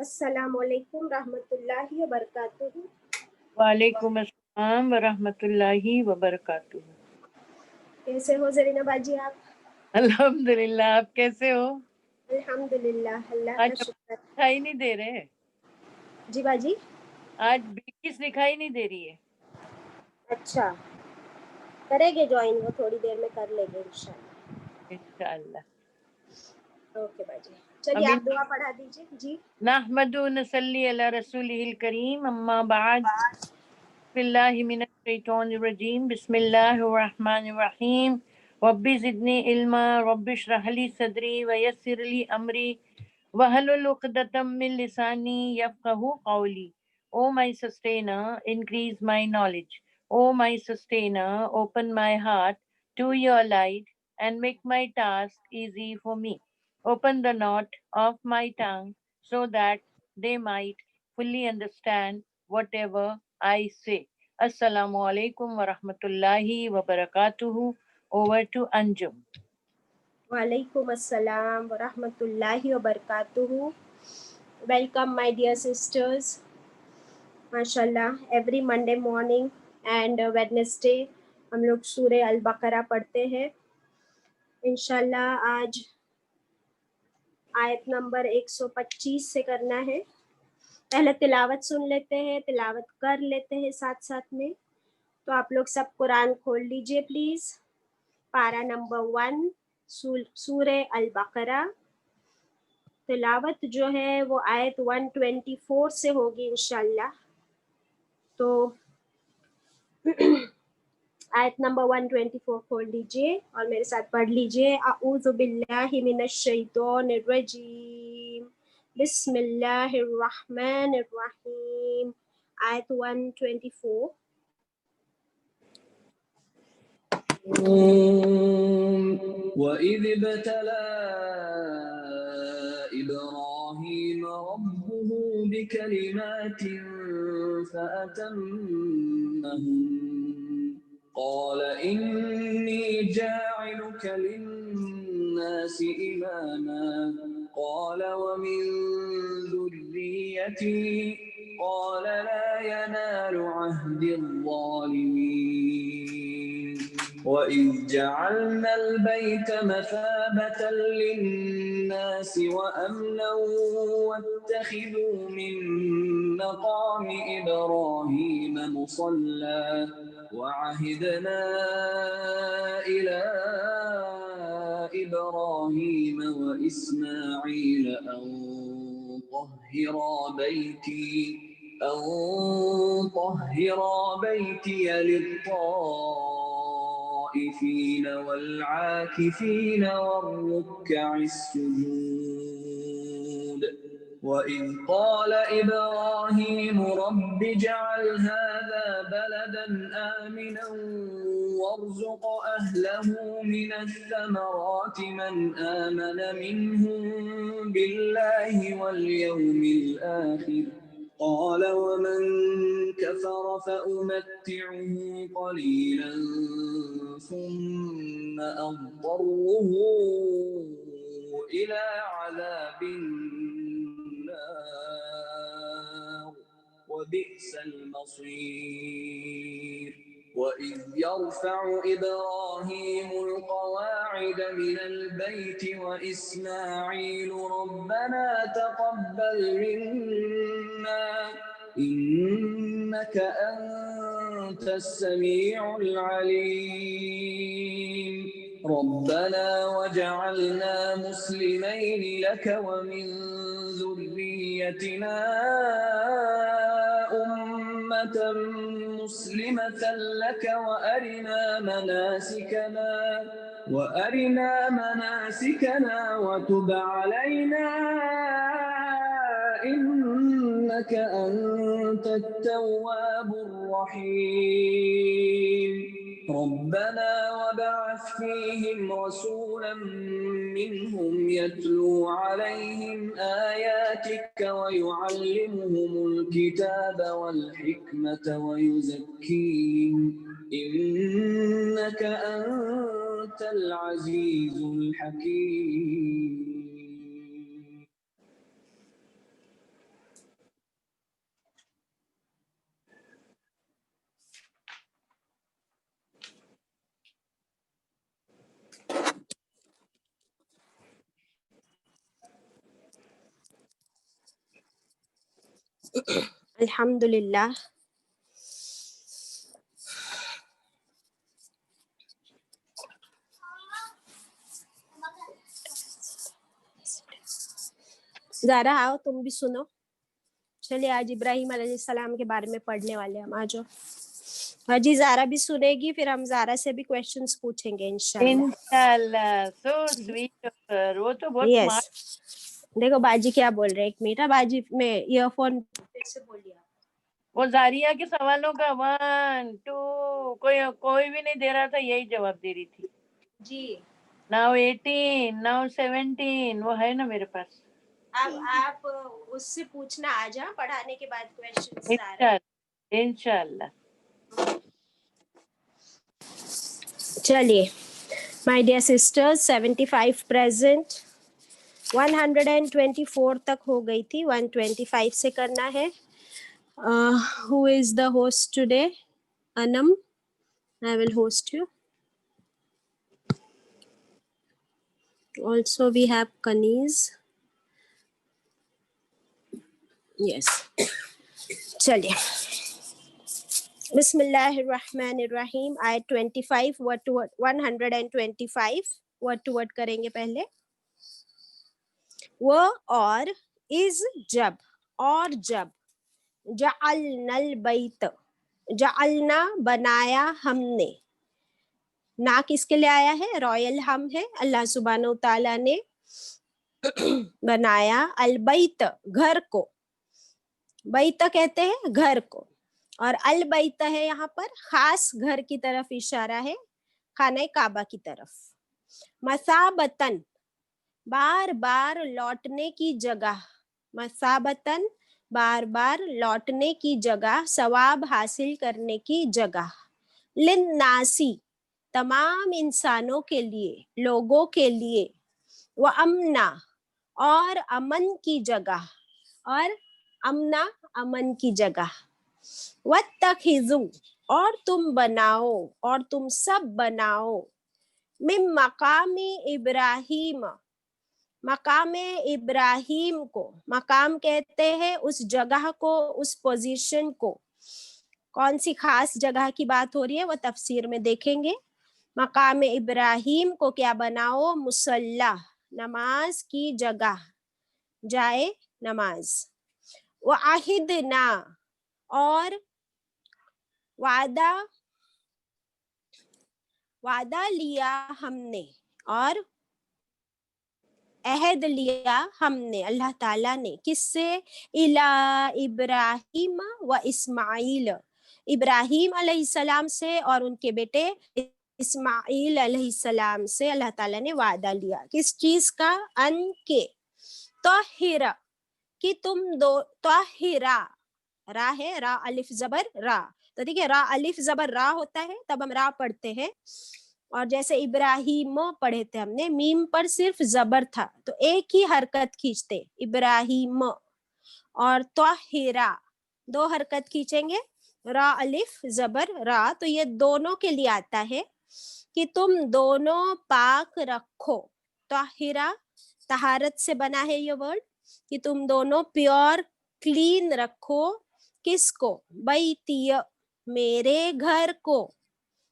السلام علیکم رحمۃ اللہ وبرکاتہ۔ وعلیکم السلام ورحمۃ اللہ وبرکاتہ۔ کیسے ہو زرینہ باجی آپ؟ الحمدللہ، آپ کیسے ہو؟ الحمدللہ، اللہ آج کا ہم شکر۔ دکھائی نہیں دے رہے، جی باجی؟ آج بلکس دکھائی نہیں دے رہی ہے۔ اچھا، کریں گے جوائن، وہ تھوڑی دیر میں کر لیں گے انشاءاللہ۔ انشاءاللہ۔ اوکے باجی، چلیے ابھی آپ دعا پڑھا دیجیے۔ جی نحمد و نصلی علی رسولہ الکریم، اما بعد، بسم اللہ من الشیطان الرجیم، بسم اللہ الرحمن الرحیم، رب زدنی علما، رب اشرح لی صدری ویسر لی امری وحلل عقدۃ من لسانی یفقہوا قولی۔ O my sustainer, increase my knowledge. O my sustainer, open my heart to your light and make my task easy for me. Open the knot of my tongue so that they might fully understand whatever I say. Assalamu alaikum wa rahmatullahi wa barakatuhu. Over to Anjum. وعلیکم السلام ورحمۃ اللہ وبرکاتہ۔ Welcome my dear sisters. ماشاء اللہ every Monday morning and Wednesday ہم لوگ سورہ البقرہ پڑھتے ہیں۔ انشاءاللہ آج آیت نمبر 125 سے کرنا ہے۔ پہلے تلاوت سن لیتے ہیں، تلاوت کر لیتے ہیں ساتھ ساتھ میں۔ تو آپ لوگ سب قرآن کھول لیجئے پلیز۔ پارہ نمبر 1 سورہ البقرہ۔ تلاوت جو ہے وہ آیت 124 سے ہوگی انشاءاللہ۔ تو آیت نمبر 124 کھول لیجئے اور میرے ساتھ پڑھ لیجئے۔ اعوذ باللہ من الشیطان الرجیم، بسم اللہ الرحمن الرحیم۔ آیت 124۔ وَإِذِ ابْتَلَى إِبْرَاهِيمَ رَبُّهُ بِكَلِمَاتٍ فَأَتَمَّهُنَّ قَالَ إِنِّي جَاعِلُكَ لِلنَّاسِ إِمَامًا قَالَ وَمِن ذُرِّيَّتِي قَالَ لَا يَنَالُ عَهْدِي الظَّالِمِينَ وَإِذْ جَعَلْنَا الْبَيْتَ مَثَابَةً لِلنَّاسِ وَأَمْنًا وَاتَّخِذُوا مِن مَّقَامِ إِبْرَاهِيمَ مُصَلًّى وَعَهِدْنَا إِلَىٰ إِبْرَاهِيمَ وَإِسْمَاعِيلَ أَن طَهِّرَا بَيْتِيَ لِلطَّائِفِينَ وَالْعَاكِفِينَ وَالرُّكَّعِ السُّجُودِ وَإِذْ قَالَ إِبْرَاهِيمُ رَبِّ اجْعَلْ هَٰذَا بَلَدًا آمِنًا وَارْزُقْ أَهْلَهُ مِنَ الثَّمَرَاتِ مَنْ آمَنَ مِنْهُم بِاللَّهِ وَالْيَوْمِ الْآخِرِ قَالَ وَمَن كَفَرَ فَأُمَتِّعُهُ قَلِيلًا ثُمَّ أَضْطَرُّهُ إِلَىٰ عَذَابِ النَّارِ وَبِئْسَ الْمَصِيرُ وَإِذْ يَرْفَعُ إِبْرَاهِيمُ الْقَوَاعِدَ مِنَ الْبَيْتِ وَإِسْمَاعِيلُ رَبَّنَا تَقَبَّلْ مِنَّا إِنَّكَ أَنتَ السَّمِيعُ الْعَلِيمُ رَبَّنَا وَاجْعَلْنَا مُسْلِمَيْنِ لَكَ وَمِن ذُرِّيَّتِنَا أُمَّةً مُّسْلِمَةً لَكَ وَأَرِنَا مَنَاسِكَنَا وَتُبْ عَلَيْنَا إِنَّكَ أَنتَ التَّوَّابُ الرَّحِيمُ رَبَّنَا وَابْعَثْ فِيهِمْ رَسُولًا مِّنْهُمْ يَتْلُو عَلَيْهِمْ آيَاتِكَ وَيُعَلِّمُهُمُ الْكِتَابَ وَالْحِكْمَةَ وَيُزَكِّيهِمْ إِنَّكَ أَنتَ الْعَزِيزُ الْحَكِيمُ۔ अल्हम्दुलिल्लाह. ज़ारा आओ, तुम भी सुनो. चलिए आज इब्राहिम अलैहिस्सलाम के बारे में पढ़ने वाले हम. आ जाओ. हाजी ज़ारा भी सुनेगी, फिर हम ज़ारा से भी क्वेश्चंस पूछेंगे इंशाल्लाह. इंशाल्लाह. So sweet of her. वो तो बहुत स्मार्ट. यस. देखो बाजी क्या बोल रहे हैं, एक मिनट. बाजी में ईयरफोन फिर से बोलिए. वो जारिया के सवालों का 1 2 कोई भी नहीं दे रहा था, यही जवाब दे रही थी. जी. नाउ 18 नाउ 17 वो है ना मेरे पास. अब आप उससे पूछना आ जा पढ़ाने के बाद क्वेश्चंस सारे. इंशाल्लाह इंशाल्लाह. चलिए माय डियर सिस्टर्स, 75 प्रेजेंट, 124 तक हो गई थी, 125 से करना है. Who is the host today? Anam, I will host you. Also we have Kaniz. Yes. चलिए. बिस्मिल्लाहिर्रहमानिर्रहीम. आयत 25 word to word. 125 word to word करेंगे पहले. वो और इज जब और जब. जअलनल बैत. जअलना बनाया हमने. ना किसके लिए आया है? रॉयल हम है. अल्लाह सुब्हानहू तआला ने बनाया अलबैत घर को. बैत कहते हैं घर को, और अलबैत है यहाँ पर खास घर की तरफ इशारा है, खाने काबा की तरफ. मसाबतन बार बार लौटने की जगह. मसाबतन बार बार लौटने की जगह, सवाब हासिल करने की जगह. लिन्नासी तमाम इंसानों के लिए, लोगों के लिए. व अमना और अमन की जगह, और अमना अमन की जगह. वत्तखिजू और तुम बनाओ, और तुम सब बनाओ. मिन मकामी इब्राहिम, मकाम इब्राहिम को. मकाम कहते हैं उस जगह को, उस पोजीशन को. कौन सी खास जगह की बात हो रही है वो तफसीर में देखेंगे. मकाम इब्राहिम को क्या बनाओ? मुसल्ला, नमाज की जगह, जाए नमाज. वो आहिदना और वादा, वादा लिया हमने, और अहद लिया हमने अल्लाह ताला ने. किससे? इला इब्राहिम व इस्माइल. इब्राहिम अलैहिस्सलाम से और उनके बेटे इस्माइल अलैहिस्सलाम से अल्लाह ताला ने वादा लिया. किस चीज का? अन के तोहिरा, कि तुम दो. तोहिरा रा है, रा अलिफ जबर रा. तो देखिए रा अलिफ जबर रा होता है तब हम रा पढ़ते हैं, और जैसे इब्राहिम पढ़े थे हमने, मीम पर सिर्फ जबर था तो एक ही हरकत खींचते, इब्राहिम. और तोहिरा दो हरकत खींचेंगे, रा अलिफ जबर रा. तो ये दोनों के लिए आता है कि तुम दोनों पाक रखो. तोहिरा तहारत से बना है ये वर्ड, कि तुम दोनों प्योर क्लीन रखो. किसको? बैतिय, मेरे घर को.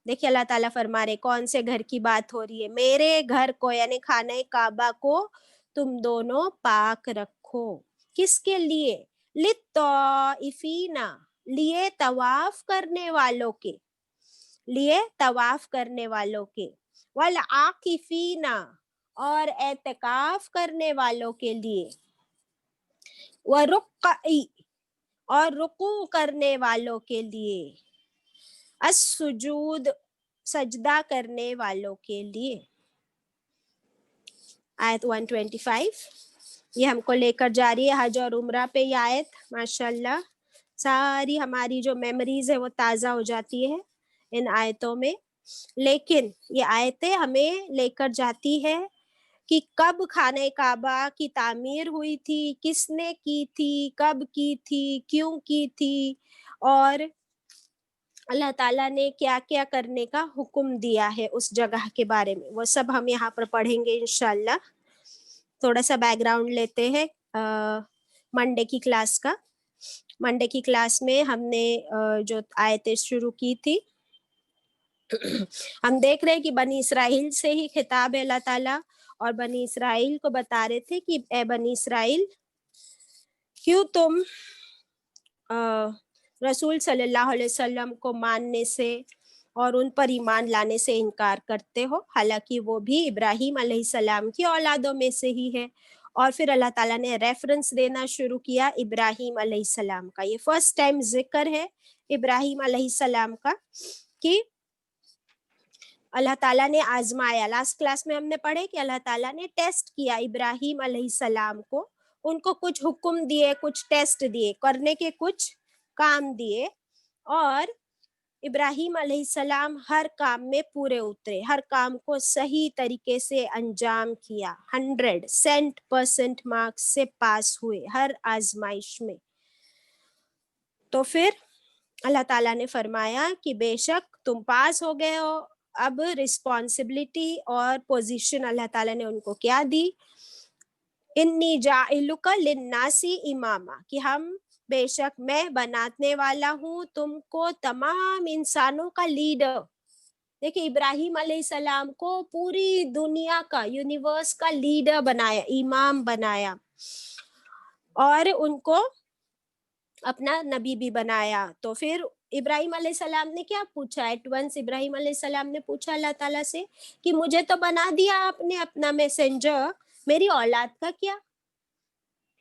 देखिए अल्लाह ताला फरमा रहे कौन से घर की बात हो रही है? मेरे घर को, यानी खाने काबा को तुम दोनों पाक रखो. किसके लिए? लित्तइफीना, लिए तवाफ करने वालों के, लिए तवाफ करने वालों के. वल आकिफीना और एतकाफ करने वालों के लिए. व रुक्ई और रुकू करने वालों के लिए. अस्सुजूद सजदा करने वालों के लिए. आयत 125 ये हमको लेकर जा रही है हज और उम्रा पे. ये आयत माशाल्लाह सारी हमारी जो मेमोरीज है वो ताज़ा हो जाती है इन आयतों में. लेकिन ये आयतें हमें लेकर जाती है कि कब खाने काबा की तामीर हुई थी, किसने की थी, कब की थी, क्यों की थी, और अल्लाह ताला ने क्या क्या करने का हुक्म दिया है उस जगह के बारे में. वो सब हम यहाँ पर पढ़ेंगे इंशाल्लाह. थोड़ा सा बैकग्राउंड लेते हैं मंडे की क्लास का. منڈے کی کلاس میں ہم نے جو آیتیں شروع کی تھی، ہم دیکھ رہے ہیں کہ بنی اسرائیل سے ہی خطاب ہے اللہ تعالیٰ، اور بنی اسرائیل کو بتا رہے تھے کہ اے بنی اسرائیل، کیوں تم رسول صلی اللہ علیہ وسلم کو ماننے سے اور ان پر ایمان لانے سے انکار کرتے ہو، حالانکہ وہ بھی ابراہیم علیہ السلام کی اولادوں میں سے ہی ہے. اور پھر اللہ تعالیٰ نے ریفرنس دینا شروع کیا ابراہیم علیہ السلام کا. یہ فرسٹ ٹائم ذکر ہے ابراہیم علیہ السلام کا کہ اللہ تعالیٰ نے آزمایا. لاسٹ کلاس میں ہم نے پڑھے کہ اللہ تعالیٰ نے ٹیسٹ کیا ابراہیم علیہ السلام کو، ان کو کچھ حکم دیے، کچھ ٹیسٹ دیے، کرنے کے کچھ کام دیے، اور ابراہیم علیہ السلام ہر کام میں پورے اترے، ہر کام کو صحیح طریقے سے انجام کیا، 100% مارکس سے پاس ہوئے ہر آزمائش میں. تو پھر اللہ تعالیٰ نے فرمایا کہ بے شک تم پاس ہو گئے ہو. اب رسپانسبلٹی اور پوزیشن اللہ تعالیٰ نے ان کو کیا دی، انی جاعلک للناس اماما، کہ ہم بے شک میں بنانے والا ہوں تم کو تمام انسانوں کا لیڈر. دیکھیں ابراہیم علیہ السلام کو پوری دنیا کا، یونیورس کا لیڈر بنایا، امام بنایا، اور ان کو اپنا نبی بھی بنایا. تو پھر ابراہیم علیہ السلام نے کیا پوچھا؟ ایٹ ونس ابراہیم علیہ السلام نے پوچھا اللہ تعالیٰ سے کہ مجھے تو بنا دیا آپ نے اپنا میسنجر، میری اولاد کا کیا؟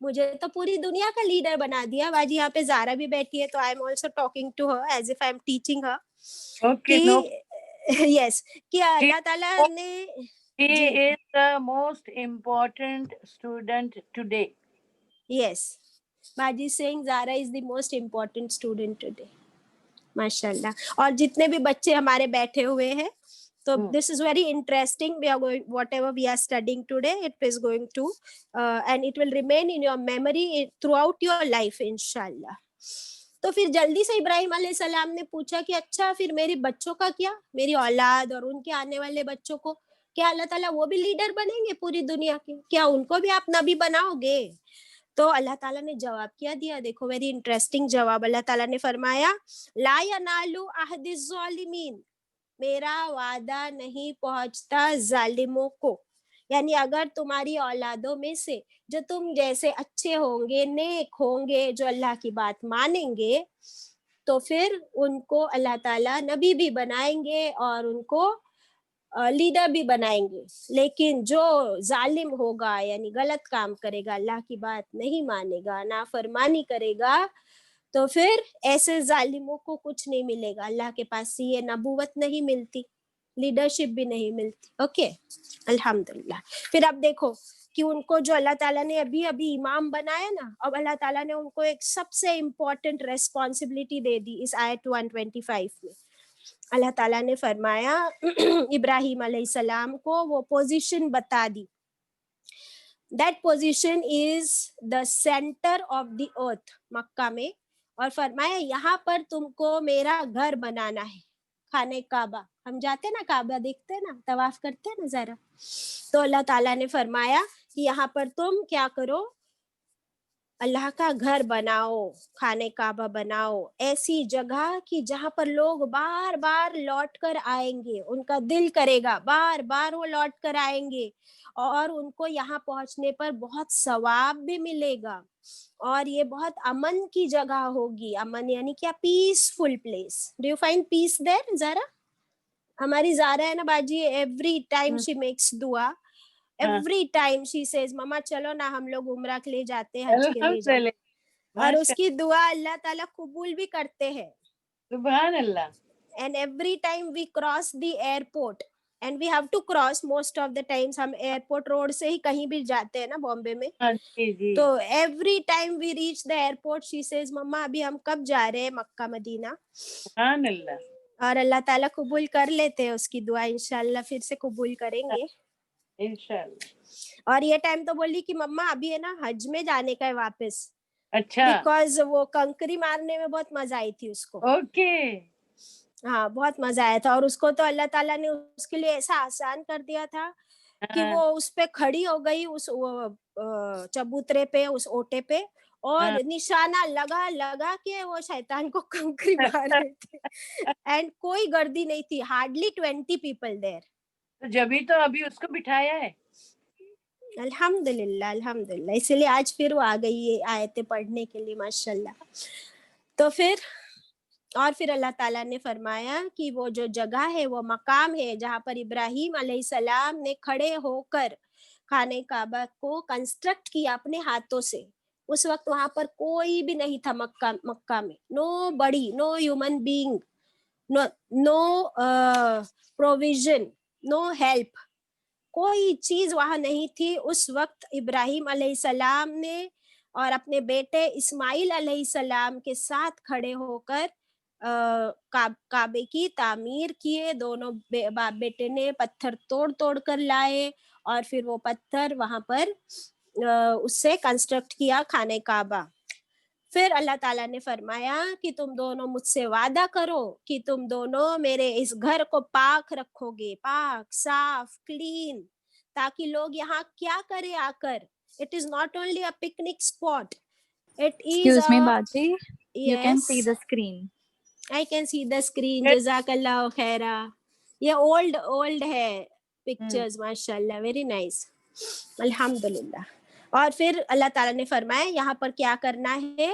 مجھے تو پوری دنیا کا لیڈر بنا دیا. باجی یہاں پہ زارا بھی بیٹھی ہے، تو I am also talking to her as if I am teaching her. Okay, no. Yes, کہ اللہ تعالیٰ نے He is the most important student today. Yes, باجی Singh Zara is the most important student today. ماشاء اللہ. اور جتنے بھی بچے ہمارے بیٹھے ہوئے ہیں، تو this is very interesting. We are going, whatever we are studying today, it is going to and it will remain in your memory throughout your life inshallah. تو پھر جلدی سے ابراہیم علیہ السلام نے پوچھا کہ اچھا پھر میری بچوں کا کیا، میری اولاد اور ان کے آنے والے بچوں کو کیا اللہ تعالیٰ وہ بھی لیڈر بنیں گے پوری دنیا کے؟ کیا ان کو بھی آپ نبی بناؤ گے؟ تو اللہ تعالیٰ نے جواب کیا دیا، دیکھو ویری انٹرسٹنگ جواب. اللہ تعالیٰ نے فرمایا لا ینال عہد الظالمین، میرا وعدہ نہیں پہنچتا ظالموں کو. یعنی اگر تمہاری اولادوں میں سے جو تم جیسے اچھے ہوں گے، نیک ہوں گے، جو اللہ کی بات مانیں گے، تو پھر ان کو اللہ تعالیٰ نبی بھی بنائیں گے اور ان کو لیڈر بھی بنائیں گے. لیکن جو ظالم ہوگا، یعنی غلط کام کرے گا، اللہ کی بات نہیں مانے گا، نافرمانی کرے گا، تو پھر ایسے ظالموں کو کچھ نہیں ملے گا. اللہ کے پاس یہ نبوت نہیں ملتی، لیڈرشپ بھی نہیں ملتی. اوکے، الحمدللہ. پھر اب دیکھو کہ ان کو جو اللہ تعالیٰ نے ابھی امام بنایا نا، اب اللہ تعالیٰ نے ان کو ایک سب سے امپورٹنٹ ریسپانسبلٹی دے دی اس آیت 125 میں. اللہ تعالیٰ نے فرمایا ابراہیم علیہ السلام کو وہ پوزیشن بتا دی. That position is the center of the earth، مکہ میں. اور فرمایا یہاں پر تم کو میرا گھر بنانا ہے، خانہ کعبہ. ہم جاتے نا کعبہ دیکھتے نا، طواف کرتے نا ذرا، تو اللہ تعالیٰ نے فرمایا کہ یہاں پر تم کیا کرو، اللہ کا گھر بناؤ، خانہ کعبہ بناؤ، ایسی جگہ کہ جہاں پر لوگ بار بار لوٹ کر آئیں گے، ان کا دل کرے گا بار بار وہ لوٹ کر آئیں گے، اور ان کو یہاں پہنچنے پر بہت ثواب بھی ملے گا، اور یہ بہت امن کی جگہ ہوگی. امن یعنی کیا؟ Peaceful place. Do you find peace there? ذرا ہماری زارا ہے نا باجی، ایوری ٹائم شی میکس دعا، ایوری ٹائم شی سیز ماما چلو نا ہم لوگ عمرہ کے لیے جاتے ہیں، حج کے لیے جاتے ہیں، اور اس کی دعا اللہ تعالیٰ قبول بھی کرتے ہیں. سبحان اللہ. And every time we cross the airport, and we have to cross most of the times، ہم ایئرپورٹ روڈ سے ہی کہیں بھی جاتے ہیں نا بامبے میں، تو every time we reach the airport she says مما ابھی ہم کب جا رہے ہیں مکہ مدینہ. سبحان اللہ. اور اللہ تعالیٰ قبول کر لیتے ہیں اس کی دعا، انشاءاللہ پھر سے قبول کریں گے انشاءاللہ. اور یہ ٹائم تو بولی کہ مما ابھی ہے نا حج میں جانے کا ہے واپس، اچھا، بیکاز وہ کنکری مارنے میں بہت مزہ آئی تھی اس کو. اوکے. ہاں بہت مزہ آیا تھا، اور اس کو تو اللہ تعالیٰ نے اس کے لیے ایسا آسان کر دیا تھا کہ हाँ, وہ उस पे खड़ी हो गई, उस चबूतरे पे, उस ओटे पे, और हाँ। निशाना लगा लगा के वो शैतान को कंकरी मार रहे थे। एंड कोई गर्दी नहीं थी, हार्डली 20 पीपल देयर। तो जभी तो अभी उसको बिठाया है। अल्हम्दुलिल्लाह, अल्हम्दुलिल्लाह, इसीलिए आज फिर वो आ गई ये आयतें पढ़ने के लिए, माशाल्लाह। तो फिर अल्लाह ताला ने फरमाया कि वो जो जगह है, वो मकाम है जहाँ पर इब्राहिम अलैहिस्सलाम ने खड़े होकर खाने काबा को कंस्ट्रक्ट किया अपने हाथों से। उस वक्त वहां पर कोई भी नहीं था मक्का में, नो बड़ी, no human being, no no provision, no help, कोई चीज वहां नहीं थी। उस वक्त इब्राहिम अलैहिस्सलाम ने और अपने बेटे इस्माइल अलैहिस्सलाम के साथ खड़े होकर काबे की तामीर किए। दोनों बाप बेटे ने पत्थर तोड़ तोड़ कर लाए और फिर वो पत्थर वहां पर उससे कंस्ट्रक्ट किया खाने काबा। फिर अल्लाह ताला ने फरमाया कि तुम दोनों मुझसे वादा करो कि तुम दोनों मेरे इस घर को पाक रखोगे, पाक, साफ, क्लीन, ताकि लोग यहाँ क्या करे आकर। It is not only a picnic spot, it is Excuse me, uh, Baji. You can yes, see the screen. I can see the screen, जज़ाकल्लाह खैरा। ये ओल्ड ओल्ड है पिक्चर्स, माशाल्लाह, वेरी नाइस, अल्हम्दुलिल्लाह। और फिर अल्लाह ताला ने फरमाया यहाँ पर क्या करना है,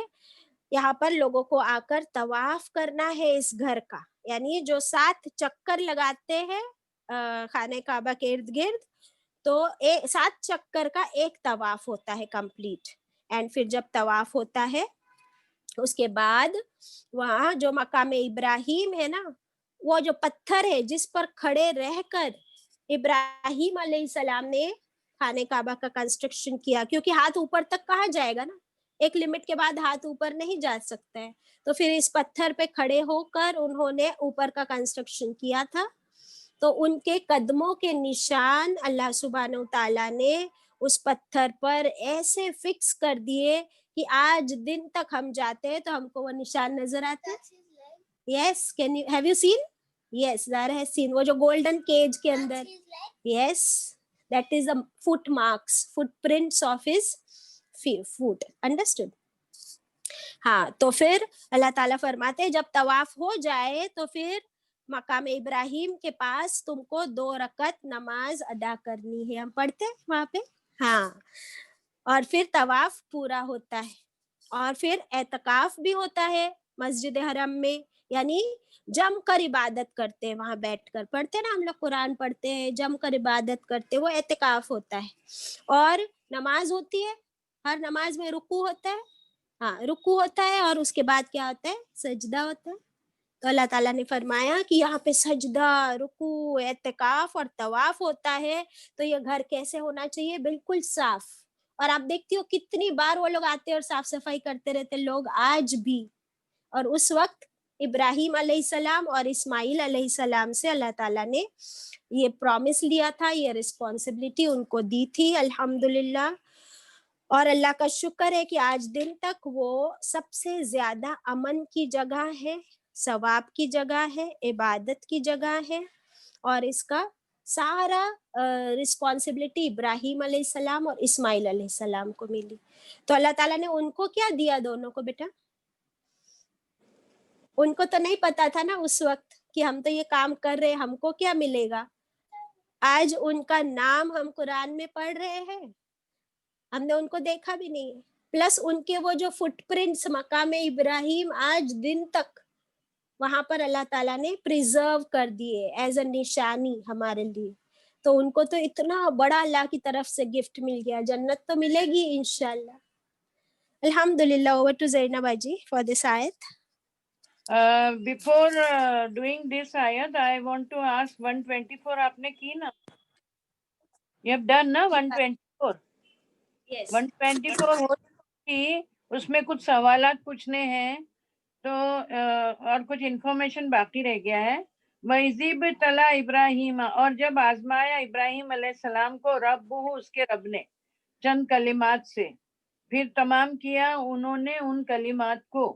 यहाँ पर लोगों को आकर तवाफ करना है इस घर का, यानी जो 7 चक्कर लगाते हैं खाने काबा के इर्द गिर्द, तो 7 चक्कर का एक तवाफ होता है कंप्लीट। एंड फिर जब तवाफ होता है उसके बाद वहां जो मकाम इब्राहिम है ना, वो जो पत्थर है जिस पर खड़े रहकर इब्राहिम अलैहिस्सलाम ने खाने काबा का कंस्ट्रक्शन किया, क्योंकि हाथ ऊपर तक कहाँ जाएगा ना, एक लिमिट के बाद हाथ ऊपर नहीं जा सकता है। तो फिर इस पत्थर पे खड़े होकर उन्होंने ऊपर का कंस्ट्रक्शन किया था। तो उनके कदमों के निशान अल्लाह सुब्हानहू तआला ने उस पत्थर पर ऐसे फिक्स कर दिए कि आज दिन तक हम जाते हैं तो हमको वो निशान नजर आते हैं। Yes, can you have you seen? Yes, Zara has seen, वो जो गोल्डन केज के अंदर, yes, that is the foot marks, footprints of his foot, understood? हाँ, तो फिर अल्लाह ताला फरमाते हैं जब तवाफ हो जाए तो फिर मकाम इब्राहिम के पास तुमको 2 रकत नमाज अदा करनी है। हम पढ़ते हैं वहां पे, हाँ। और फिर तवाफ पूरा होता है और फिर एतकाफ भी होता है मस्जिद हरम में, यानी जम कर इबादत करते हैं, वहां बैठकर पढ़ते हैं ना हम लोग, कुरान पढ़ते हैं, जम कर इबादत करते हैं, वो एतकाफ होता है। और नमाज होती है, हर नमाज में रुकू होता है, हाँ रुकू होता है, और उसके बाद क्या होता है, सजदा होता है। तो अल्लाह ताला ने फरमाया कि यहाँ पे सजदा, रुकू, एतकाफ और तवाफ होता है। तो ये घर कैसे होना चाहिए, बिल्कुल साफ। और आप देखती हो कितनी बार वो लोग आते और साफ सफाई करते रहते लोग आज भी। और उस वक्त इब्राहिम अलैहिस्सलाम और इस्माइल अलैहिस्सलाम से अल्लाह ताला ने ये प्रॉमिस लिया था, ये रिस्पॉन्सिबिलिटी उनको दी थी, अल्हम्दुलिल्लाह। और अल्लाह का शुक्र है कि आज दिन तक वो सबसे ज्यादा अमन की जगह है, सवाब की जगह है, इबादत की जगह है। और इसका सारा रिस्पॉन्सिबिलिटी इब्राहिम अलैहिस्सलाम और इस्माइल अलैहिस्सलाम को मिली। तो अल्लाह ताला ने उनको क्या दिया दोनों को बेटा? उनको तो नहीं पता था ना उस वक्त कि हम तो ये काम कर रहे हैं, हमको क्या मिलेगा। आज उनका नाम हम कुरान में पढ़ रहे हैं, हमने उनको देखा भी नहीं है। प्लस उनके वो जो फुटप्रिंट्स मकाम इब्राहिम आज दिन तक वहां पर अल्लाह ताला ने प्रिजर्व कर दिए एज अ निशानी हमारे लिए। तो उनको तो इतना बड़ा अल्लाह की तरफ से गिफ्ट मिल गया, जन्नत तो मिलेगी इंशाल्लाह। अल्हम्दुलिल्लाह। Over to Zainab ji for this आयत। Before doing this ayat, I want to ask 124 आपने की ना? You have done ना 124? यस 124 हो कि उसमें कुछ सवालात पूछने हैं, तो और कुछ इन्फॉर्मेशन बाकी रह गया है। वइज़िब तला इब्राहिम, और जब आजमाया इब्राहिम अलैहिस्सलाम को रब्बुहु, उसके रब ने, चंद कलिमात से, फिर तमाम किया उन्होंने उन कलिमात को।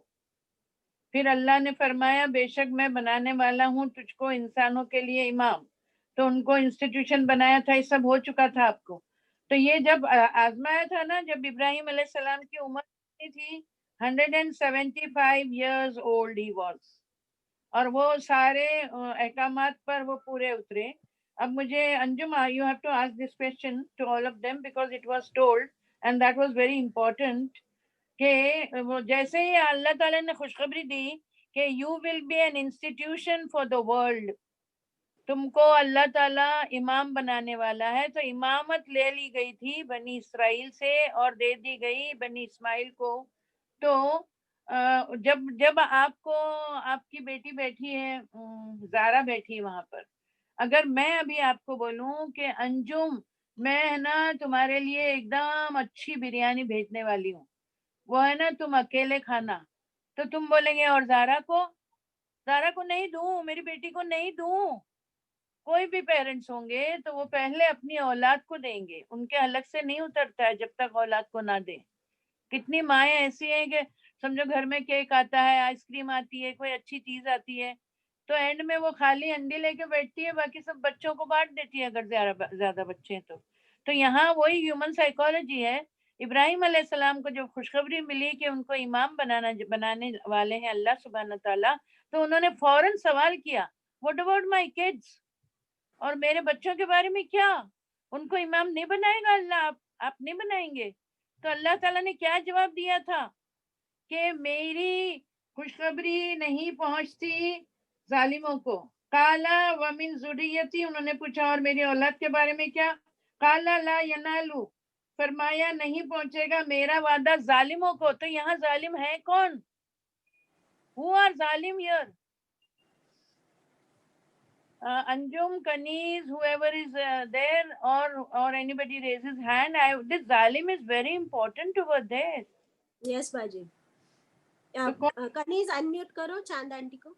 फिर अल्लाह ने फरमाया बेशक मैं बनाने वाला हूँ तुझको इंसानों के लिए इमाम, تو ان کو انسٹیٹیوشن بنایا تھا, یہ سب ہو چکا تھا آپ کو. تو یہ جب آزمایا تھا نا, جب ابراہیم علیہ السلام کی عمر تھی 175 years old he was, اور وہ سارے احکامات پر وہ پورے اترے. اب مجھے انجم, you have to ask this question to all of them because it was told and that was very important کہ وہ جیسے ہی اللہ تعالیٰ نے خوشخبری دی کہ you will be an institution for the world, تم کو اللہ تعالیٰ امام بنانے والا ہے, تو امامت لے لی گئی تھی بنی اسرائیل سے اور دے دی گئی بنی اسماعیل کو. تو جب آپ کو آپ کی بیٹی بیٹھی ہے, زارا بیٹھی وہاں پر, اگر میں ابھی آپ کو بولوں کہ انجم میں ہے نا تمہارے لیے ایک دم اچھی بریانی بھیجنے والی ہوں, وہ ہے نا تم اکیلے کھانا, تو تم بولیں گے اور زارا کو نہیں دوں, میری بیٹی کو نہیں دوں. کوئی بھی پیرنٹس ہوں گے تو وہ پہلے اپنی اولاد کو دیں گے, ان کے الگ سے نہیں اترتا ہے جب تک اولاد کو نہ دیں. کتنی مائیں ایسی ہیں کہ سمجھو گھر میں کیک آتا ہے, آئس کریم آتی ہے, کوئی اچھی چیز آتی ہے, تو اینڈ میں وہ خالی انڈی لے کے بیٹھتی ہے, باقی سب بچوں کو بانٹ دیتی ہے اگر زیادہ بچے ہیں تو یہاں وہی ہیومن سائیکالوجی ہے. ابراہیم علیہ السلام کو جب خوشخبری ملی کہ ان کو امام بنانے والے ہیں اللہ سبحانہ تعالیٰ, تو انہوں نے فوراً سوال کیا, واٹ اباؤٹ مائی کڈس, اور میرے بچوں کے بارے میں کیا, ان کو امام نہیں بنائے گا اللہ, آپ نہیں بنائیں گے؟ تو اللہ تعالیٰ نے کیا جواب دیا تھا کہ میری خوشخبری نہیں پہنچتی ظالموں کو. قالا ومن ذریتی, انہوں نے پوچھا اور میری اولاد کے بارے میں کیا؟ قالا لا ینالو, فرمایا نہیں پہنچے گا میرا وعدہ ظالموں کو. تو یہاں ظالم ہے کون؟ Who are ظالم here? Anjum, Kaniz, whoever is there, or anybody raises hand, this zalim is very important over there. Yes बाजी. कनीज अनम्यूट करो चांद आंटी को.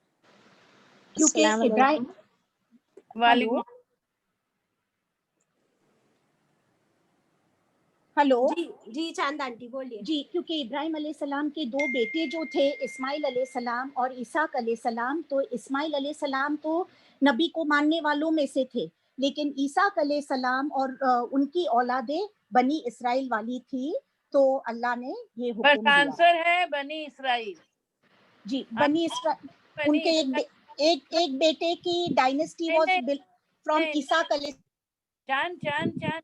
क्योंकि इब्राहिम वालेकुम. हेलो जी चांद आंटी बोलिए. जी, क्योंकि इब्राहिम अलैहिस्सलाम के दो बेटे जो थे, इस्माइल अलैहिस्सलाम और ईसाक अलैहिस्सलाम, तो इस्माइल अलैहिस्सलाम तो नबी को मानने वालों में से थे, लेकिन ईसाक अलैहिस्सलाम और उनकी औलादें बनी इसराइल वाली थी, तो अल्लाह ने ये हुक्म बस दिया. आंसर है बनी इसराइल. जी, बनी इसराइल, उनके एक बेटे की डायनेस्टी वाज फ्रॉम ईसाक अलैहिस्सलाम. Chan,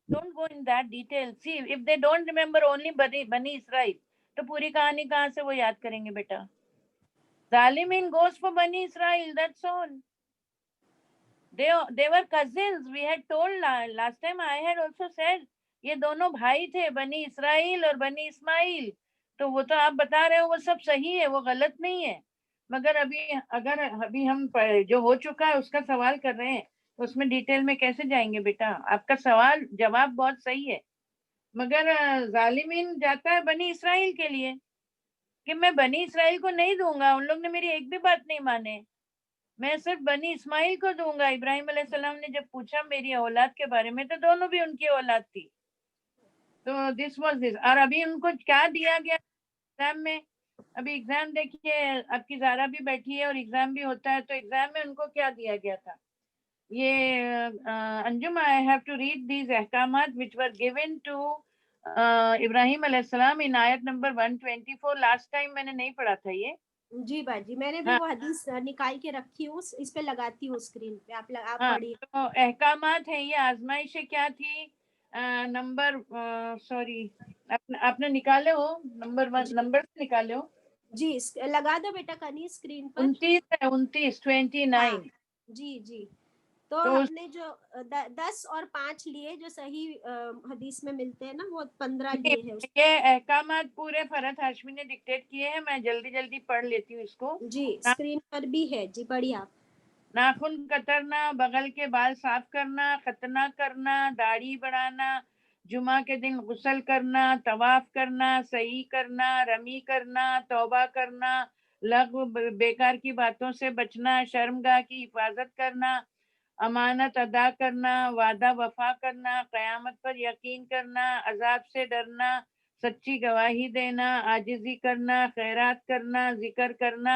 don't go in that detail. See, if they don't remember only Bani Israel, तो पूरी कहानी कहाँ से वो याद करेंगे बेटा? Zalimin goes for Bani Israel, that's all. They were cousins. We had told last time, I had also said, ये दोनों भाई थे, बनी इसराइल और बनी इस्माइल. तो वो तो आप बता रहे हो वो सब सही है, वो गलत नहीं है. मगर अभी हम जो हो चुका है उसका सवाल कर रहे हैं, उसमें डिटेल में कैसे जाएंगे बेटा? आपका सवाल जवाब बहुत सही है, मगर जालिमीन जाता है बनी इसराइल के लिए कि मैं बनी इसराइल को नहीं दूंगा, उन लोग ने मेरी एक भी बात नहीं माने, मैं सिर्फ बनी इस्माइल को दूंगा. इब्राहिम अलैहिस्सलाम ने जब पूछा मेरी औलाद के बारे में, तो दोनों भी उनकी औलाद थी. तो दिस वाज दिस. और अभी उनको क्या दिया गया एग्जाम में? अभी एग्जाम देखिए, आपकी ज़ारा भी बैठी है और एग्जाम भी होता है, तो एग्जाम में उनको क्या दिया गया था? ये Anjum, I have to read these अहकामात which were given to Ibrahim अलैहिस्सलाम इन आयत नंबर 124. लास्ट टाइम मैंने नहीं पढ़ा था ये. जी बाजी, मैंने भी वो हदीस निकाल के रखी हूँ, इस पे लगाती हूँ स्क्रीन पे, आप पढ़िए. तो अहकामात है ये. आजमाइशें क्या थी? नंबर सॉरी, आपने निकाले हो नंबर 1, नंबर निकाले हो? जी लगा दो बेटा कनी स्क्रीन पर. 29. जी तो हमने जो 10 और 5 लिए जो सही हदीस में मिलते हैं ना, वो 15 लिए हैं. ये अहकामात पूरे फरहत हाशमी ने डिक्टेट किए हैं. मैं जल्दी पढ़ लेती हूँ इसको. जी स्क्रीन पर भी है. जी पढ़िए आप. नाखून कतरना, बगल के बाल साफ करना, खतना करना, दाढ़ी बढ़ाना, जुमा के दिन गुस्ल करना, तवाफ करना, सही करना, रमी करना, तौबा करना, लग़्व बेकार की बातों से बचना, शर्मगाह की हिफाजत करना, अमानत अदा करना, वादा वफा करना, क़यामत पर यकीन करना, अजाब से डरना, सच्ची गवाही देना, आजिज़ी करना, खैरात करना, जिक्र करना.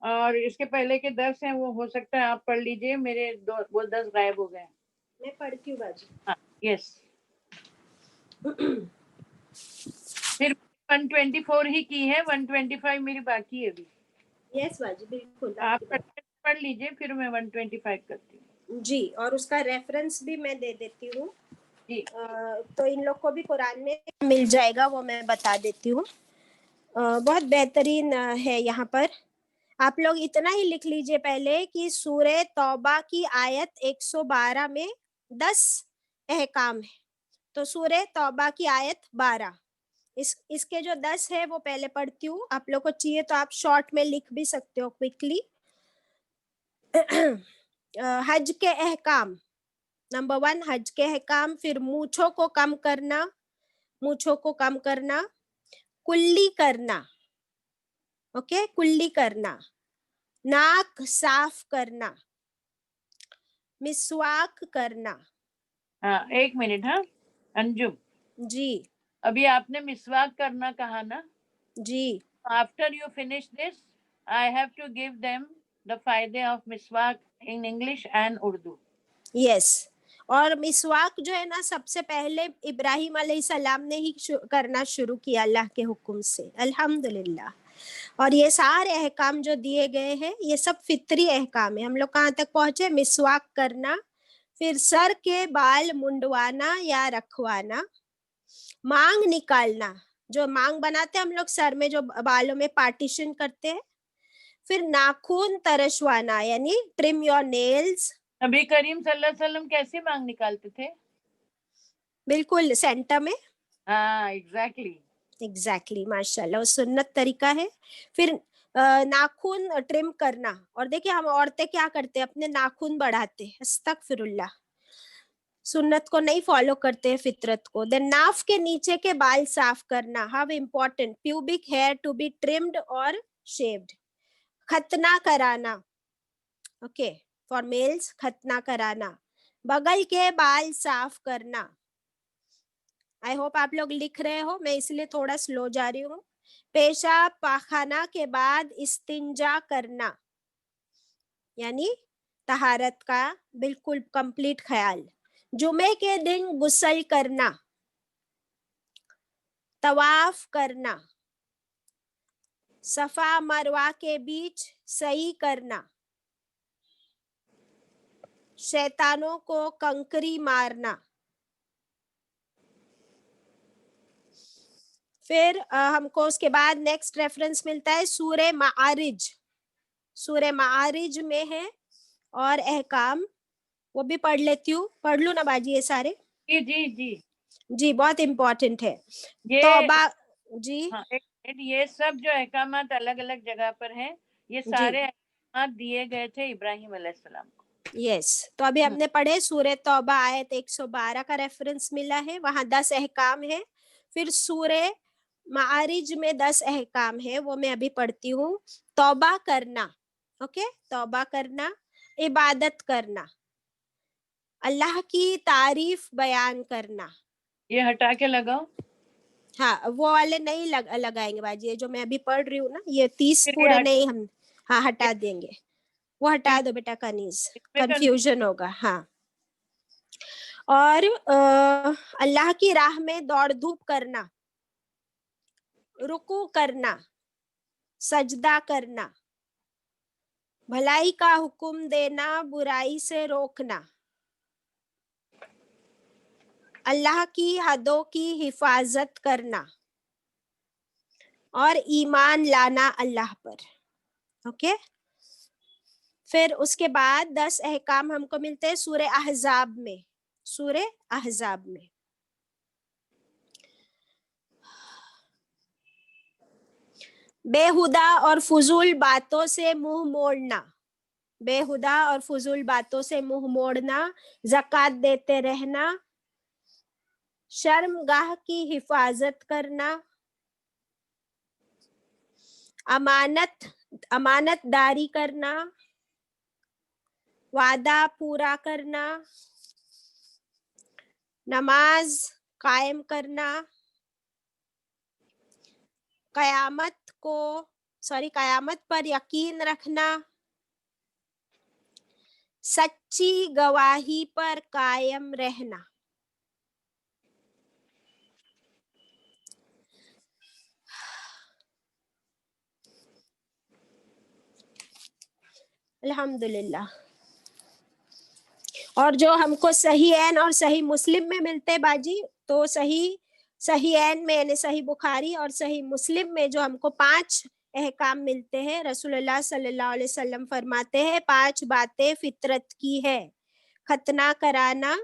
और इसके पहले के 10 हैं, वो हो सकता है आप पढ़ लीजिए, मेरे वो 10 गायब हो गए. मैं पढ़ती हूँ बाजी. हाँ, yes. फिर 124 ही की है, 125 मेरी बाकी है अभी. यस बाजी, बिल्कुल आप आपकी बात. पढ़ लीजिए, फिर मैं 125 करती हूँ. जी, और उसका रेफरेंस भी मैं दे देती हूँ. जी. तो इन लोग को भी कुरान में मिल जाएगा, वो मैं बता देती हूँ. बहुत बेहतरीन है यहाँ पर. आप लोग इतना ही लिख लीजिए पहले कि सूरे तौबा की आयत 112 में 10 अहकाम है. तो सूरे तौबा की आयत 12, इसके जो 10 है वो पहले पढ़ती हूँ. आप लोग को चाहिए तो आप शॉर्ट में लिख भी सकते हो क्विकली. हज के अहकाम. नंबर 1 हज के अहकाम. फिर मूछों को कम करना, मूछों को कम करना. कुल्ली करना, ओके, कुल्ली करना. नाक साफ करना. मिसवाक करना. हाँ, 1 मिनट. हाँ अंजुम, जी अभी आपने मिसवाक करना कहा ना. जी. After you finish this, I have to give them the फायदे of मिसवाक in English and Urdu. Yes. और मिसवाक जो है ना, सबसे पहले इब्राहिम अलैहिस्सलाम ने ही करना शुरू किया अल्लाह के हुक्म से. अल्हम्दुलिल्लाह. और ये सारे अहकाम जो दिए गए हैं ये सब फित्री अहकाम है. हम लोग कहाँ तक पहुंचे? मिसवाक करना. फिर सर के बाल मुंडवाना या रखवाना. मांग निकालना, जो मांग बनाते हैं हम लोग सर में, जो बालों में पार्टीशन करते हैं. फिर नाखून तरशवाना, यानी ट्रिम योर नेल्स. नबी करीम सल्लल्लाहु अलैहि वसल्लम कैसे मांग निकालते थे? बिल्कुल सेंटर में. हाँ, एग्जैक्टली. माशाल्लाह, वो सुन्नत तरीका है. फिर नाखून ट्रिम करना. और देखिए हम औरतें क्या करते हैं, अपने नाखून बढ़ाते हैं. अस्तगफिरुल्लाह. सुन्नत को नहीं फॉलो करते हैं, फितरत को. देन नाफ के नीचे के बाल साफ करना. How important. Pubic hair to be trimmed और शेव्ड. खतना कराना, ओके, फॉर मेल्स. खतना कराना. बगल के बाल साफ करना. आई होप आप लोग लिख रहे हो, मैं इसलिए थोड़ा स्लो जा रही हूँ. पेशाब पाखाना के बाद इस्तिंजा करना, यानी तहारत का बिल्कुल कंप्लीट ख्याल. जुमे के दिन गुस्ल करना. तवाफ करना. सफा मरवा के बीच सही करना. शैतानों को कंकरी मारना. फिर हमको उसके बाद नेक्स्ट रेफरेंस मिलता है सूरे मारिज. सूरे मारिज में है और अहकाम, वो भी पढ़ लेती हूँ. पढ़ लूं ना बाजी ये सारे? जी जी जी जी, बहुत इम्पोर्टेंट है. ये तौबा. जी. हाँ, एक मिनट. ये सब जो अहकामात अलग अलग जगह पर हैं, ये सारे अहकामात दिए गए थे इब्राहिम अलैहिस्सलाम को. यस. तो अभी हमने पढ़े सूरे तौबा आयत 112 का रेफरेंस मिला है, वहां 10 अहकाम है. फिर सूरे मारिज में 10 अहकाम है, वो मैं अभी पढ़ती हूँ. तौबा करना, ओके, तौबा करना. इबादत करना. अल्लाह की तारीफ बयान करना. ये हटा के लगाओ. हाँ, वो वाले नहीं लगाएंगे बाजी. ये जो मैं अभी पढ़ रही हूँ ना, ये 30 फिर पूरे ये नहीं हम. हाँ, हटा देंगे. वो हटा दो बेटा, कनीज, कंफ्यूजन होगा. हाँ. और अल्लाह की राह में दौड़ धूप करना. रुकू करना. सजदा करना. भलाई का हुक्म देना, बुराई से रोकना. अल्लाह की हदों की हिफाजत करना. और ईमान लाना अल्लाह पर, ओके. फिर उसके बाद 10 अहकाम हमको मिलते हैं सूरे अहजाब में. सूरे अहजाब में बेहुदा और फजूल बातों से मुंह मोड़ना. बेहुदा और फजूल बातों से मुंह मोड़ना. ज़कात देते रहना. शर्मगाह की हिफाजत करना. अमानतदारी करना. वादा पूरा करना. नमाज कायम करना. कयामत पर यकीन रखना. सच्ची गवाही पर कायम रहना। अल्हम्दुलिल्लाह। और जो हमको सही ऐन और सही मुस्लिम में मिलते हैं बाजी, तो सही ऐन में यानी सही बुखारी और सही मुस्लिम में जो हमको 5 अहकाम मिलते हैं, रसूलुल्लाह सल्लल्लाहु अलैहि वसल्लम फरमाते हैं 5 बातें फितरत की है। खतना कराना,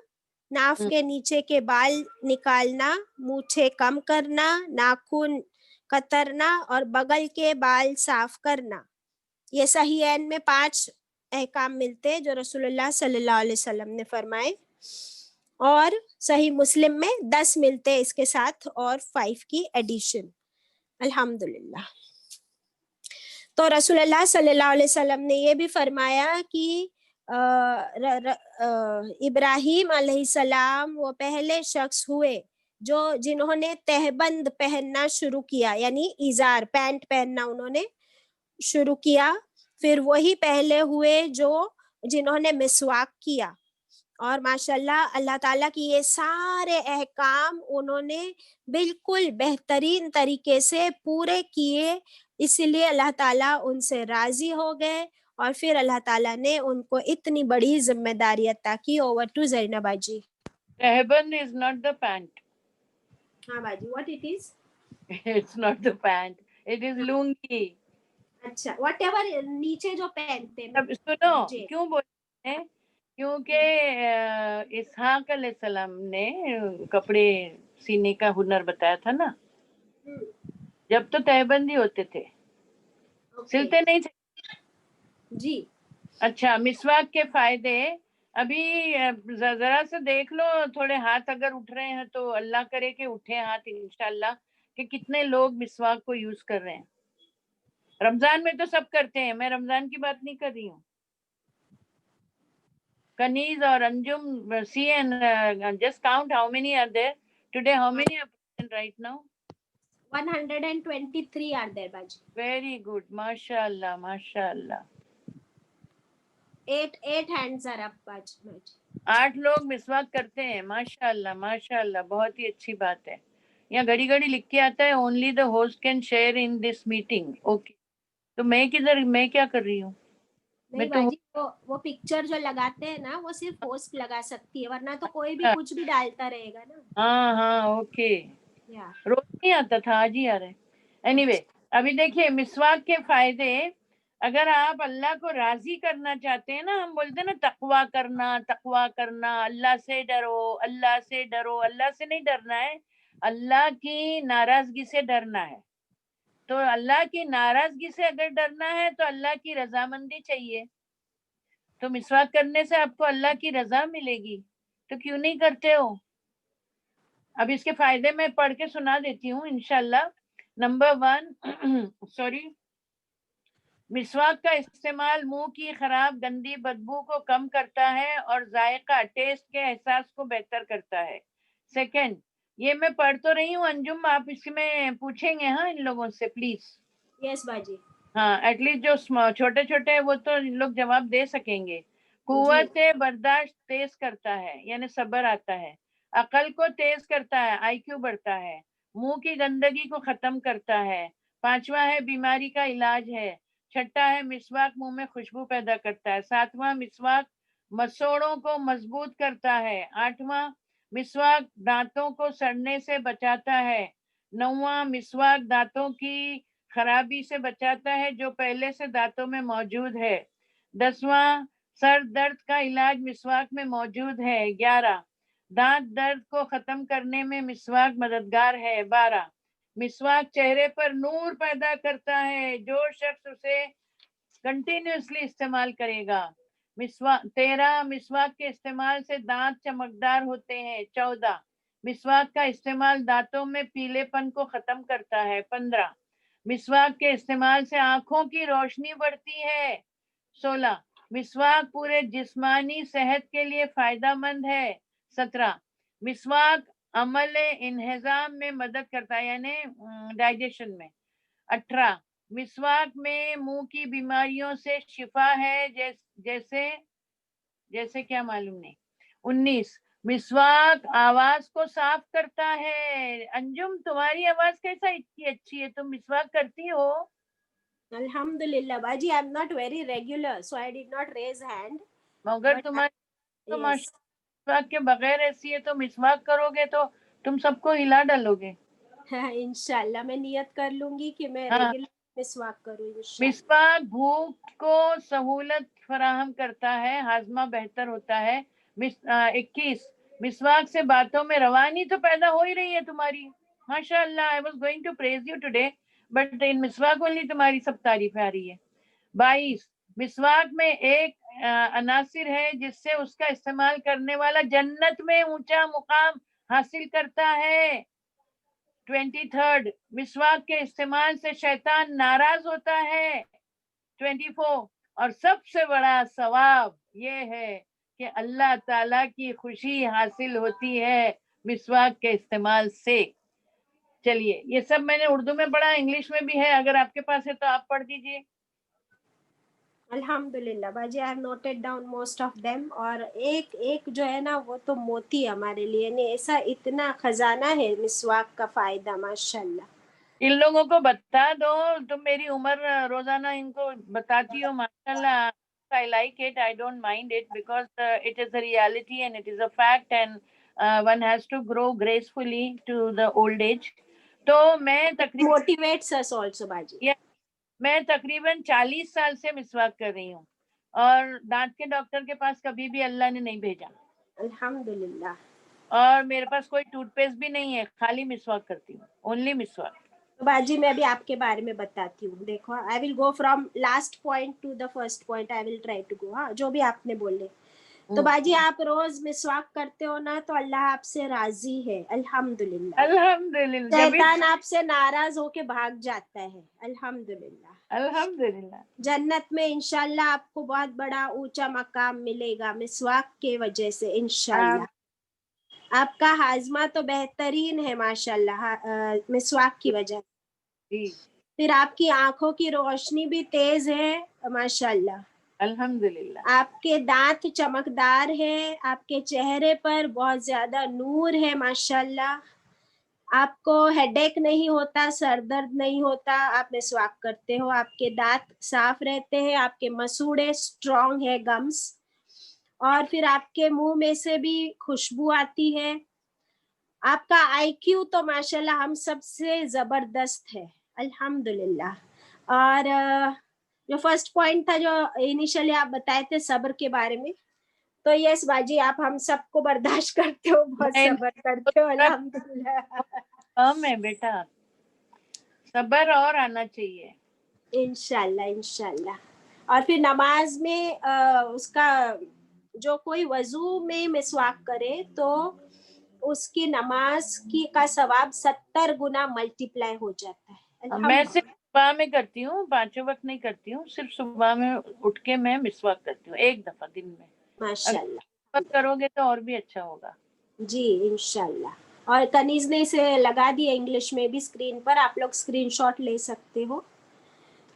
नाफ के नीचे के बाल निकालना, मूछें कम करना, नाखून कतरना और बगल के बाल साफ करना। ये सही ऐन में 5 अहकाम मिलते हैं जो रसूलुल्लाह सल्लल्लाहु अलैहि वसल्लम ने फरमाए, और सही मुस्लिम में 10 मिलते हैं इसके साथ और 5 की एडिशन। अल्हम्दुलिल्लाह। तो रसूलुल्लाह सल्लल्लाहु अलैहि वसल्लम ने ये भी फरमाया कि इब्राहिम अलैहिस्सलाम वो पहले शख्स हुए जिन्होंने तहबंद पहनना शुरू किया, यानी इजार पैंट पहनना उन्होंने शुरू किया। फिर वही पहले हुए जिन्होंने मिसवाक किया, और माशाल्लाह अल्लाह ताला की ये सारे अहकाम उन्होंने बिल्कुल बेहतरीन तरीके से पूरे किए, इसलिए अल्लाह ताला उनसे राजी हो गए, और फिर अल्लाह ताला ने उनको इतनी बड़ी जिम्मेदारी अता की। ओवर टू ज़ैनब बाजी। Tehband is not the pant. हाँ बाजी, what it is? It's not the pant. It is lungi. अच्छा, व्हाटएवर नीचे जो पहनते हैं। अब सुनो क्यों बोलते हैं, क्योंकि इसहाक अलैहिस्सलाम ने कपड़े सीने का हुनर बताया था ना, जब तो तहबंदी होते थे, सिलते नहीं थे जी। अच्छा, मिसवाक के फायदे अभी जरा से देख लो, थोड़े हाथ अगर उठ रहे हैं तो अल्लाह करे कि उठे हाथ इंशाल्लाह, कि कितने लोग मिसवाक को यूज कर रहे हैं। रमजान में तो सब करते हैं, मैं रमजान की बात नहीं कर रही हूँ। Kaniz or Anjum, see and just count how many are there today. How many are present right now? 123 are there, Baji. Very good, mashallah, mashallah. 8 hands are up, Baji. 8 लोग मिसवाक करते हैं, माशाल्लाह माशाल्लाह, बहुत ही अच्छी बात है। यहाँ घड़ी घड़ी लिख के आता है only the host can share in this meeting. Okay, तो मैं किधर, मैं क्या कर रही हूँ? नहीं बाजी, वो पिक्चर जो लगाते हैं ना, वो सिर्फ होस्ट लगा सकती है, वरना तो कोई भी कुछ भी डालता रहेगा ना। हाँ हाँ, ओके, रोज नहीं आता था, आज ही आ रहे। एनीवे, अभी देखिए मिसवाक के फायदे, अगर आप अल्लाह को राजी करना चाहते हैं ना, हम बोलते हैं ना तकवा करना, तकवा करना, अल्लाह से डरो, अल्लाह से डरो। अल्लाह से नहीं डरना है, अल्लाह की नाराजगी से डरना है। तो अल्लाह की नाराजगी से अगर डरना है तो अल्लाह की रजामंदी चाहिए, तो मिसवाक करने से आपको अल्लाह की रजा मिलेगी, तो क्यों नहीं करते हो? अब इसके फायदे मैं पढ़ के सुना देती हूँ इंशाल्लाह। नंबर 1, सॉरी, मिसवाक का इस्तेमाल मुंह की खराब गंदी बदबू को कम करता है और जायका टेस्ट के एहसास को बेहतर करता है। सेकंड, ये मैं पढ़ तो रही हूँ अंजुम, आप इसमें पूछेंगे हाँ इन लोगों से प्लीज। यस बाजी। हाँ, एटलीस्ट जो छोटे छोटे है वो तो इन लोग जवाब दे सकेंगे। कुव्वत बर्दाश्त तेज करता है, यानी सब्र आता है। अकल को तेज करता है, IQ बढ़ता है। मुंह की गंदगी को खत्म करता है। 5वां है बीमारी का इलाज है। 6वां है मिसवाक मुंह में खुशबू पैदा करता है। 7वां मिसवाक मसोड़ों को मजबूत करता है। 8वां मिसवाक दांतों को सड़ने से बचाता है। 9वां मिसवाक दांतों की खराबी से बचाता है जो पहले से दांतों में मौजूद है। 10वां सर दर्द का इलाज मिसवाक में मौजूद है। 11 दांत दर्द को खत्म करने में मिसवाक मददगार है। 12 मिसवाक चेहरे पर नूर पैदा करता है, जो शख्स उसे कंटिन्यूअसली इस्तेमाल करेगा। 13 मिसवाक के इस्तेमाल से दांत चमकदार होते हैं। 14 मिसवाक का इस्तेमाल दांतों में पीलेपन को खत्म करता है। 15 मिसवाक के इस्तेमाल से आंखों की रोशनी बढ़ती है। 16 मिसवाक पूरे जिस्मानी सेहत के लिए फायदेमंद है। 17 मिसवाक अमल इन्हिजाम में मदद करता है, यानी डाइजेशन में। 18 मिसवाक में मुंह की बीमारियों से शिफा है, जैसे जैसे क्या मालूम नहीं। 19 मिसवाक आवाज को साफ करता है। अंजुम तुम्हारी आवाज कैसा इतनी अच्छी है, तुम मिसवाक करती हो? Alhamdulillah, Baji, I'm not very regular, so I did not raise hand. मगर But तुम्हारी तो yes, मिसवाक के बगैर ऐसी है, तो मिसवाक करोगे तो तुम सबको हिला डालोगे। इंशाल्लाह मैं नियत कर लूंगी कि मैं हाँ। रेगुलर मिसवाक करूँ इंशाल्लाह। मिसवाक भूख को सहूलत फराहम करता है, हाजमा बेहतर होता है। 21 मिसवाक से बातों में रवानी तो पैदा हो ही रही है तुम्हारी, माशाअल्लाह। I was going to praise you today, but in मिसवाक ओनली तुम्हारी सब तारीफ आ रही है। 22 मिसवाक में एक अनासिर है जिससे उसका इस्तेमाल करने वाला जन्नत में ऊंचा मुकाम हासिल करता है। 23 मिसवाक के इस्तेमाल से शैतान नाराज होता है। 24 और सबसे बड़ा सवाब ये है कि अल्लाह ताला की खुशी हासिल होती है मिसवाक के इस्तेमाल से। चलिए, ये सब मैंने उर्दू में पढ़ा, इंग्लिश में भी है, अगर आपके पास है तो आप पढ़ दीजिए। अल्हम्दुलिल्लाह बाजी, I have noted down most of them. और एक एक जो है ना वो तो मोती है हमारे लिए, नहीं ऐसा इतना खजाना है मिसवाक का फायदा, माशाल्लाह। इन लोगों को बता दो, तुम मेरी उम्र रोजाना इनको बताती हो, माशाल्लाह। I like it, I don't mind it, because it is a reality and it is a fact, and one has to grow gracefully to the old age. तो मैं तकरीबन मोटिवेट्स अस आल्सो बाजी। मैं तकरीबन 40 साल से मिसवाक कर रही हूँ, और दांत के डॉक्टर के पास कभी भी अल्लाह ने नहीं भेजा। अल्हम्दुलिल्लाह। और मेरे पास कोई टूथपेस्ट भी नहीं है, खाली मिसवाक करती हूँ, ओनली मिसवाक। तो बाजी मैं भी आपके बारे में बताती हूँ, देखो I will go from last point to the first point, I will try to go. हाँ, जो भी आपने बोले। तो बाजी आप रोज मिसवाक करते हो ना तो अल्लाह आपसे राजी है, अल्हम्दुलिल्लाह। अल्हम्दुलिल्लाह। शैतान आपसे नाराज होके भाग जाता है, अल्हम्दुलिल्लाह। अल्हम्दुलिल्लाह। जन्नत में इंशाल्लाह आपको बहुत बड़ा ऊंचा मकाम मिलेगा मिसवाक के वजह से, इंशाल्लाह। आपका हाजमा तो बेहतरीन है माशाल्लाह, मिसवाक की वजह से। फिर आपकी आंखों की रोशनी भी तेज है माशाल्लाह, अल्हम्दुलिल्लाह। आपके दांत चमकदार है, आपके चेहरे पर बहुत ज्यादा नूर है माशाल्लाह। आपको हेडेक नहीं होता, सर दर्द नहीं होता, आप मिसवाक करते हो। आपके दांत साफ रहते हैं, आपके मसूड़े स्ट्रॉन्ग है, गम्स। और फिर आपके मुंह में से भी खुशबू आती है। आपका आईक्यू तो माशाल्लाह हम सबसे जबरदस्त है, अल्हम्दुलिल्लाह। और जो फर्स्ट पॉइंट था जो इनिशियली आप बताए थे सब्र के बारे में, तो यस बाजी आप हम सबको बर्दाश्त करते हो, बहुत सब्र करते हो, अल्हम्दुलिल्लाह। है बेटा, सब्र और आना चाहिए, इंशाल्लाह इंशाल्लाह। और फिर नमाज में उसका जो कोई वजू में मिसवाक करे तो उसकी नमाज की का सवाब 70 गुना मल्टीप्लाई हो जाता है। मैं सिर्फ सुबह में करती हूँ, 5 वक्त नहीं करती हूँ, सिर्फ सुबह में उठ के मैं मिसवाक करती हूँ, एक दफा दिन में। माशाल्लाह करोगे तो और भी अच्छा होगा जी, इंशाल्लाह। और कनीज ने इसे लगा दिया इंग्लिश में भी स्क्रीन पर, आप लोग स्क्रीनशॉट ले सकते हो।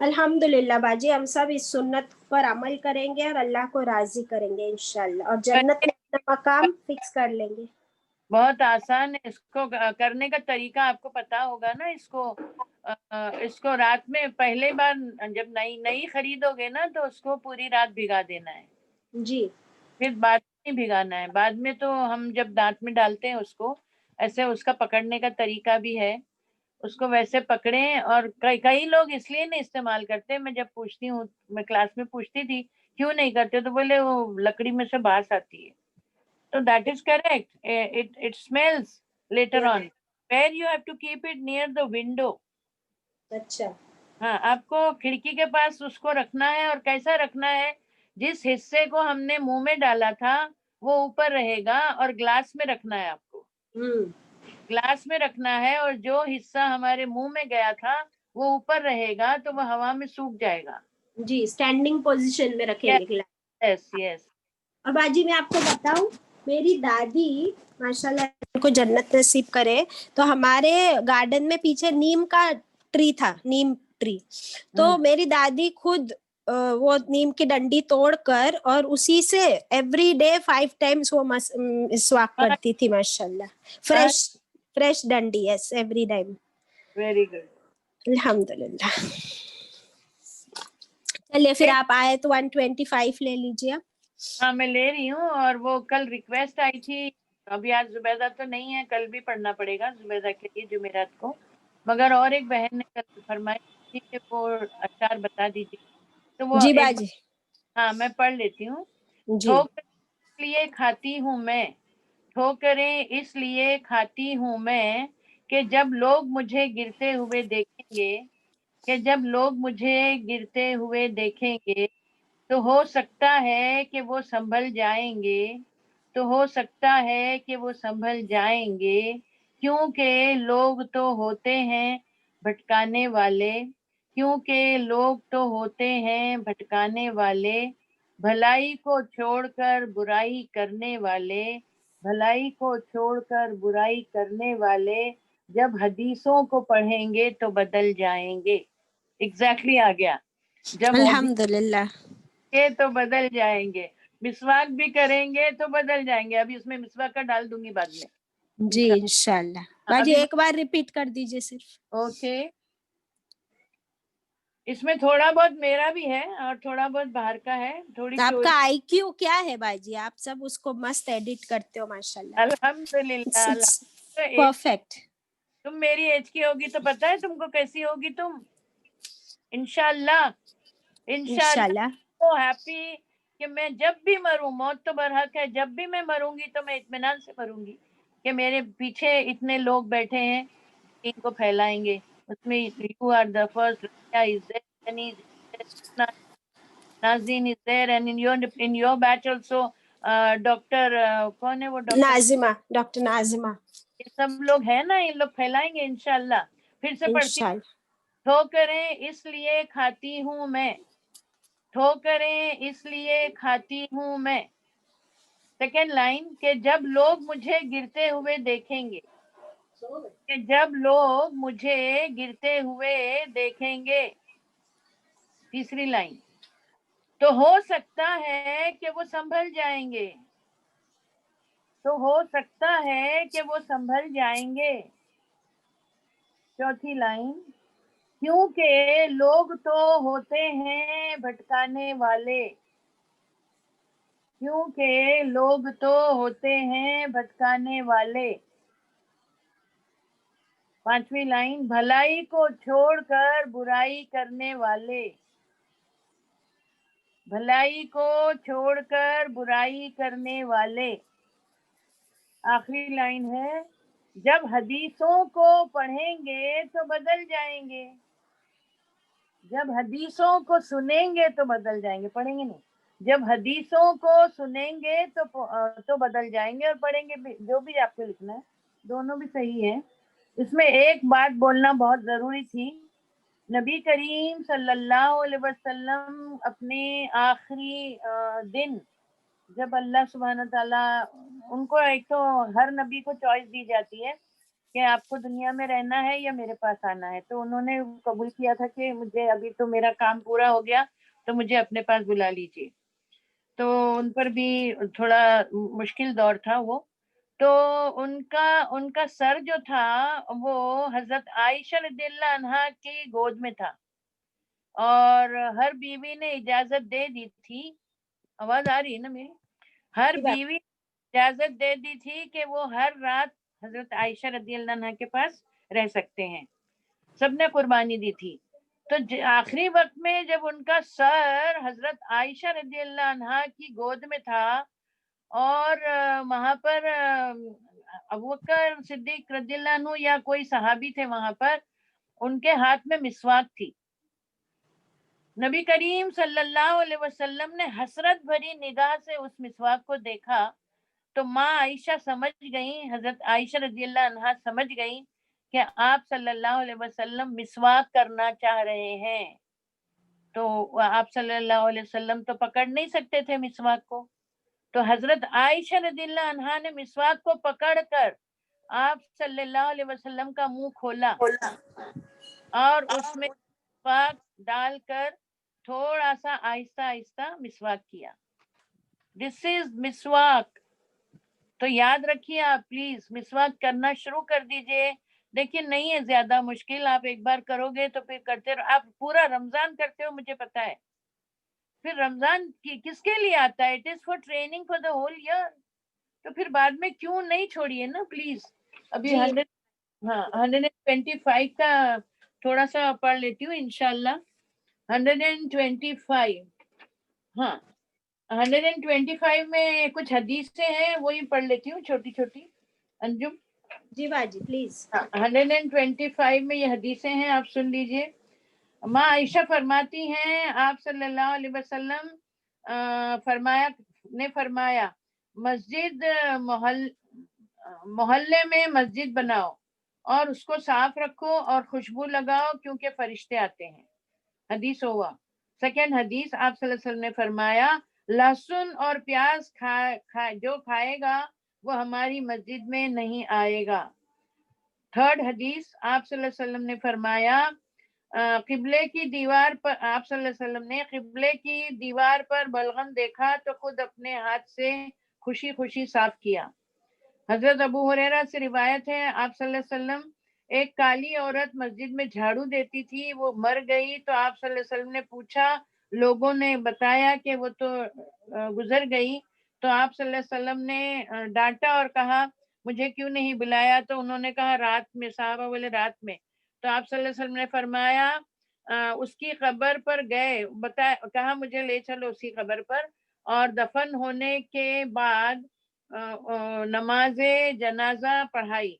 अल्हम्दुलिल्लाह बाजी, हम सब इस सुन्नत पर अमल करेंगे और अल्लाह को राजी करेंगे इंशाल्लाह, और जन्नत में अपना मकाम फिक्स कर लेंगे। बहुत आसान है, इसको करने का तरीका आपको पता होगा ना। इसको रात में पहले बार जब नई खरीदोगे ना तो उसको पूरी रात भिगा देना है जी। फिर बाद में भिगाना है। बाद में तो हम जब दांत में डालते हैं उसको, ऐसे उसका पकड़ने का तरीका भी है, उसको वैसे पकड़ें। और कई लोग इसलिए नहीं इस्तेमाल करते, मैं जब पूछती हूँ, मैं क्लास में पूछती थी क्यों नहीं करते, तो बोले वो लकड़ी में से बांस आती है। तो that is correct. It smells later on. Where you have to keep it near the window. अच्छा। हाँ, आपको खिड़की के पास उसको रखना है। और कैसा रखना है, जिस हिस्से को हमने मुंह में डाला था वो ऊपर रहेगा, और ग्लास में रखना है आपको। ग्लास में रखना है, और जो हिस्सा हमारे मुंह में गया था वो ऊपर रहेगा, तो वो हवा में सूख जाएगा। जी, स्टैंडिंग पोजीशन में रखेंगे ग्लास। Yes yes. और बाजी मैं आपको बताऊं, मेरी दादी माशाल्लाह उनको जन्नत नसीब करे, तो हमारे गार्डन में पीछे नीम का ट्री था, नीम ट्री। तो मेरी दादी खुद वो नीम की डंडी तोड़कर और उसी से एवरी डे 5 टाइम्स वो मिसवाक करती थी माशाल्लाह. फ्रेश डंडी, yes, every time. Very good. अल्हम्दुलिल्लाह. चलिए फिर आप आयत 125 ले लीजिए. हाँ मैं ले रही हूँ. और वो कल रिक्वेस्ट आई थी, अभी आज जुबैदा तो नहीं है, कल भी पढ़ना पड़ेगा जुबैदा के लिए जुमेरात को, मगर और एक बहन ने कल फरमाई थी कि वो अशार बता दीजिए, तो वो जी एक बाजी. हाँ मैं पढ़ लेती हूँ. जी. ठोकर इसलिए खाती हूँ मैं, ठोकरें इसलिए खाती हूँ मैं, कि जब लोग मुझे गिरते हुए देखेंगे, कि जब लोग मुझे गिरते हुए देखेंगे, तो हो सकता है कि वो संभल जाएंगे, तो हो सकता है कि वो संभल जाएंगे, क्योंकि लोग तो होते हैं भटकाने वाले, क्योंकि लोग तो होते हैं भटकाने वाले, भलाई को छोड़कर बुराई करने वाले, भलाई को छोड़कर बुराई करने वाले, जब हदीसों को पढ़ेंगे तो बदल जाएंगे. एग्जैक्टली आ गया. जब अल्हम्दुलिल्लाह. ये तो बदल जाएंगे, मिसवाक भी करेंगे तो बदल जाएंगे. अभी उसमें मिसवाक का डाल दूंगी बाद में. जी इंशाल्लाह. बाजी अभी एक बार रिपीट कर दीजिए सिर्फ. ओके. इसमें थोड़ा बहुत मेरा भी है और थोड़ा बहुत बाहर का है. थोड़ी आपका आईक्यू क्या है बाजी? आप सब उसको मस्त एडिट करते हो माशाल्लाह. अल्हम्दुलिल्लाह. परफेक्ट. तुम मेरी एज की होगी तो पता है तुमको कैसी होगी तुम. इंशाल्लाह. इंशाल्लाह. तो हैप्पी कि मैं जब भी मरूं, मौत तो बरहक है, जब भी मैं मरूंगी तो मैं इत्मीनान से मरूंगी कि मेरे पीछे इतने लोग बैठे हैं इनको फैलाएंगे. उसमें you are the first, is there, Sunny is there, Nazin is there, and in your batch also doctor कौन है वो डॉक्टर नाजिमा, डॉक्टर नाजिमा. ये सब लोग है ना, इन लोग फैलाएंगे इंशाल्लाह. फिर से पढ़ती. इंशाल्लाह. ठोकरें इसलिए खाती हूँ मैं, ठोकरें इसलिए खाती हूँ मैं. सेकेंड लाइन के जब लोग मुझे गिरते हुए देखेंगे, कि जब लोग मुझे गिरते हुए देखेंगे. तीसरी लाइन तो हो सकता है कि वो संभल जाएंगे, तो हो सकता है कि वो संभल जाएंगे. चौथी लाइन क्योंकि लोग तो होते हैं भटकाने वाले, क्योंकि लोग तो होते हैं भटकाने वाले. पांचवी लाइन भलाई को छोड़कर बुराई करने वाले, भलाई को छोड़कर बुराई करने वाले. आखिरी लाइन है जब हदीसों को पढ़ेंगे तो बदल जाएंगे, जब हदीसों को सुनेंगे तो बदल जाएंगे, पढ़ेंगे नहीं. जब हदीसों को सुनेंगे तो बदल जाएंगे और पढ़ेंगे भी. जो भी आपको लिखना है दोनों भी सही है. इसमें एक बात बोलना बहुत जरूरी थी. नबी करीम सल्लल्लाहु अलैहि वसल्लम अपने आखिरी दिन जब अल्लाह सुब्हान ताला उनको, एक तो हर नबी को चॉइस दी जाती है कि आपको दुनिया में रहना है या मेरे पास आना है, तो उन्होंने कबूल किया था कि मुझे अभी तो मेरा काम पूरा हो गया तो मुझे अपने पास बुला लीजिए. तो उन पर भी थोड़ा मुश्किल दौर था वो. तो उनका सर जो था वो हजरत आयशा रज़ियल्लाहु अन्हा की गोद में था और हर बीवी ने इजाजत दे दी थी. आवाज आ रही है ना मेरी? हर बीवी इजाजत दे दी थी कि वो हर रात हजरत आयशा रज़ियल्लाहु अन्हा के पास रह सकते हैं. सबने कुर्बानी दी थी. तो आखिरी वक्त में जब उनका सर हजरत आयशा रज़ियल्लाहु अन्हा की गोद में था और वहां पर अबू बकर सिद्दीक रज़ियल्लाहु अन्हु या कोई सहाबी थे वहां पर, उनके हाथ में मिसवाक थी. नबी करीम सल्लल्लाहु अलैहि वसल्लम ने हसरत भरी निगाह से उस मिसवाक को देखा तो माँ आयशा समझ गई, हजरत आयशा रज़ियल्लाहु अन्हा समझ गई कि आप सल्लल्लाहु अलैहि वसल्लम मिसवाक करना चाह रहे हैं. तो आप सल्लल्लाहु अलैहि वसल्लम तो पकड़ नहीं सकते थे मिसवाक को, तो हजरत आयशा रज़ियल्लाहु अन्हा ने मिसवाक को पकड़कर आप सल्लल्लाहु अलैहि वसल्लम का मुंह खोला और उसमें मिसवाक डालकर थोड़ा सा आहिस्ता आहिस्ता मिसवाक किया. दिस इज मिसवाक. तो याद रखिए आप प्लीज मिसवाक करना शुरू कर दीजिए. देखिए नहीं है ज्यादा मुश्किल, आप एक बार करोगे तो फिर करते रहो. आप पूरा रमजान करते हो मुझे पता है. फिर रमजान किसके लिए आता है? It is for training for the whole year. तो फिर बाद में क्यों नहीं छोड़िए ना प्लीज. अभी 125 का थोड़ा सा पढ़ लेती हूँ इंशाल्लाह. 125. हाँ 125 में कुछ हदीसें हैं, वही पढ़ लेती हूँ छोटी छोटी. अंजुम जी बाजी प्लीज. 125 में ये हदीसें हैं, आप सुन लीजिए. माँ आयशा फरमाती हैं आप सल्लल्लाहु अलैहि वसल्लम फरमाया मस्जिद मोहल्ले में मस्जिद बनाओ और उसको साफ रखो और खुशबू लगाओ क्योंकि फरिश्ते आते हैं. हदीस हुआ. सेकंड हदीस आप सल्लल्लाहु अलैहि वसल्लम ने फरमाया लहसुन और प्याज जो खाएगा वो हमारी मस्जिद में नहीं आएगा. थर्ड हदीस आप सल्लल्लाहु अलैहि वसल्लम ने फरमाया किबले की दीवार पर आप सल्लल्लाहु अलैहि वसल्लम ने किबले की दीवार पर बलगम देखा तो खुद अपने हाथ से खुशी खुशी साफ किया. हजरत अबू हुरैरा से रिवायत है आप सल्लल्लाहु अलैहि वसल्लम एक काली औरत मस्जिद में झाड़ू देती थी, वो मर गई तो आप सल्लल्लाहु अलैहि वसल्लम ने पूछा, लोगों ने बताया कि वो तो गुजर गई. तो आप सल्लल्लाहु अलैहि वसल्लम ने डांटा और कहा मुझे क्यों नहीं बुलाया? तो उन्होंने कहा रात में. साहबा बोले रात में. तो आप सल्लल्लाहु अलैहि वसल्लम ने फरमाया उसकी कब्र पर गए, कहा मुझे ले चलो उसकी कब्र पर. और दफन होने के बाद नमाजे जनाजा पढ़ाई.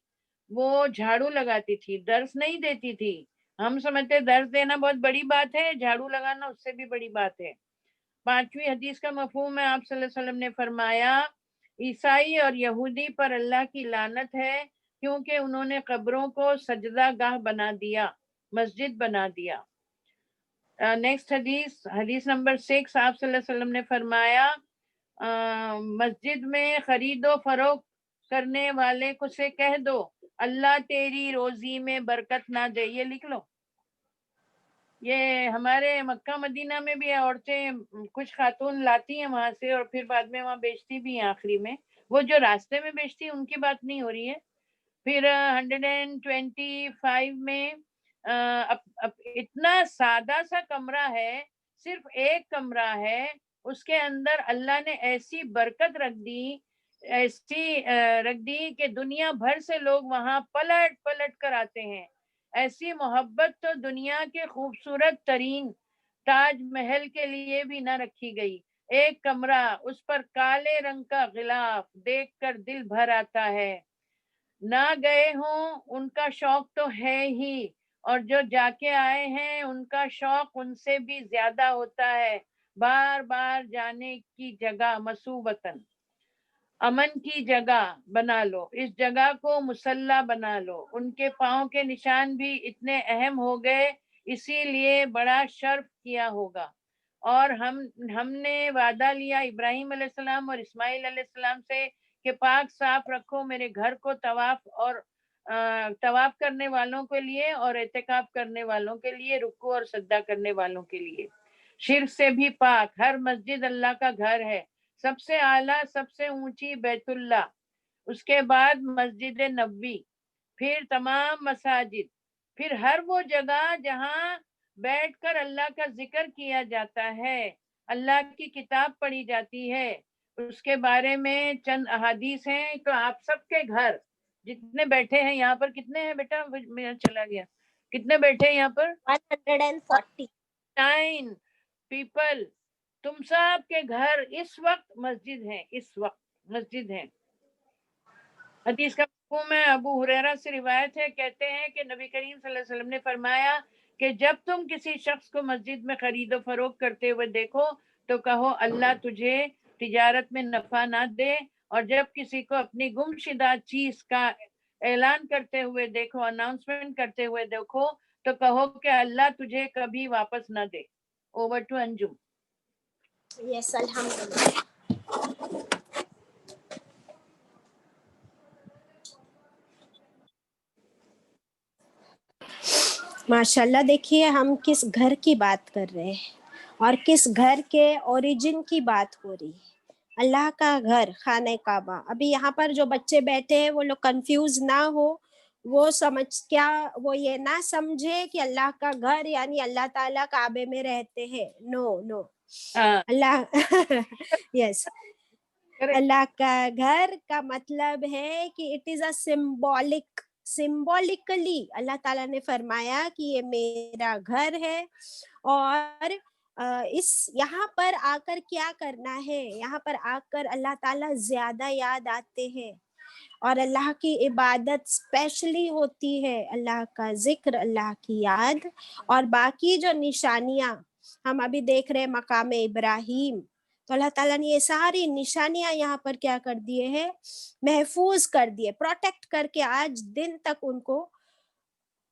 वो झाड़ू लगाती थी, दर्स नहीं देती थी. हम समझते दर्स देना बहुत बड़ी बात है, झाड़ू लगाना उससे भी बड़ी बात है. पांचवी हदीस का मफहूम है आप सल्लल्लाहु अलैहि वसल्लम ने फरमाया ईसाई और यहूदी पर अल्लाह की लानत है क्योंकि उन्होंने कब्रों को सजदा गाह बना दिया, मस्जिद बना दिया. नेक्स्ट हदीस नंबर 6 आप सल्लल्लाहु अलैहि वसल्लम ने फरमाया मस्जिद में खरीदो फरोख्त करने वाले को से कह दो अल्लाह तेरी रोजी में बरकत ना दे. ये लिख लो. ये हमारे मक्का मदीना में भी औरतें कुछ खातून लाती हैं वहां से और फिर बाद में वहां बेचती भी हैं आखिरी में. वो जो रास्ते में बेचती है उनकी बात नहीं हो रही है. फिर 125 में इतना सादा सा कमरा है, सिर्फ एक कमरा है, उसके अंदर अल्लाह ने ऐसी बरकत रख दी कि दुनिया भर से लोग वहां पलट पलट कर आते हैं. ऐसी मोहब्बत तो दुनिया के खूबसूरत तरीन ताजमहल के लिए भी न रखी गई. एक कमरा, उस पर काले रंग का गिलाफ देखकर दिल भर आता है. ना गए हों उनका शौक तो है ही, और जो जाके आए हैं उनका शौक उनसे भी ज्यादा होता है. बार बार जाने की जगह मसूबतन, अमन की जगह बना लो, इस जगह को मुसल्ला बना लो. उनके पाँव के निशान भी इतने अहम हो गए, इसीलिए बड़ा शर्फ किया होगा. और हमने वादा लिया इब्राहिम अलैहिस्सलाम और इस्माइल अलैहिस्सलाम से कि पाक साफ रखो मेरे घर को तवाफ करने वालों के लिए और एतिकाफ करने वालों के लिए, रुकू और सजदा करने वालों के लिए. शिर्क से भी पाक. हर मस्जिद अल्लाह का घर है. सबसे आला सबसे ऊंची बैतुल्ला, उसके बाद मस्जिद नबवी, फिर तमाम मसाजिद, फिर हर वो जगह जहां बैठकर अल्लाह का जिक्र किया जाता है, अल्लाह की किताब पढ़ी जाती है, उसके बारे में चंद अहादीस हैं. तो आप सबके घर जितने बैठे हैं यहाँ पर, कितने हैं बेटा? मेरा चला गया. कितने बैठे हैं यहाँ पर? 149 पीपल. तुम सब के घर इस वक्त मस्जिद है, इस वक्त मस्जिद है. हदीस का मफ़हूम है अबू हुरैरा से रिवायत है, कहते हैं कि नबी करीम सल्लल्लाहु अलैहि वसल्लम ने फरमाया कि जब तुम किसी शख्स को मस्जिद में खरीदो फरोख्त करते हुए देखो तो कहो अल्लाह तुझे तिजारत में नफा ना दे, और जब किसी को अपनी गुमशुदा चीज का ऐलान करते हुए देखो, अनाउंसमेंट करते हुए देखो, तो कहो कि अल्लाह तुझे कभी वापस ना दे. Over to Anjum. यस अल्हम्दुलिल्लाह. माशाल्लाह. देखिए हम किस घर की बात कर रहे हैं. اور کس گھر کے اوریجن کی بات ہو رہی ہے؟ اللہ کا گھر خانہ کعبہ. ابھی یہاں پر جو بچے بیٹھے ہیں وہ لوگ کنفیوز نہ ہو, وہ وہ یہ نہ سمجھے کہ اللہ کا گھر یعنی اللہ تعالیٰ کعبے میں رہتے ہیں. نو اللہ یس اللہ کا گھر کا مطلب ہے کہ اٹ از اے سمبولکلی اللہ تعالیٰ نے فرمایا کہ یہ میرا گھر ہے. اور یہاں پر آ کر کیا کرنا ہے؟ یہاں پر آ کر اللہ تعالیٰ زیادہ یاد آتے ہیں اور اللہ کی عبادت اسپیشلی ہوتی ہے, اللہ کا ذکر, اللہ کی یاد. اور باقی جو نشانیاں ہم ابھی دیکھ رہے مقام ابراہیم, تو اللہ تعالیٰ نے یہ ساری نشانیاں یہاں پر کیا کر دیے ہیں؟ محفوظ کر دیے, پروٹیکٹ کر کے آج دن تک ان کو.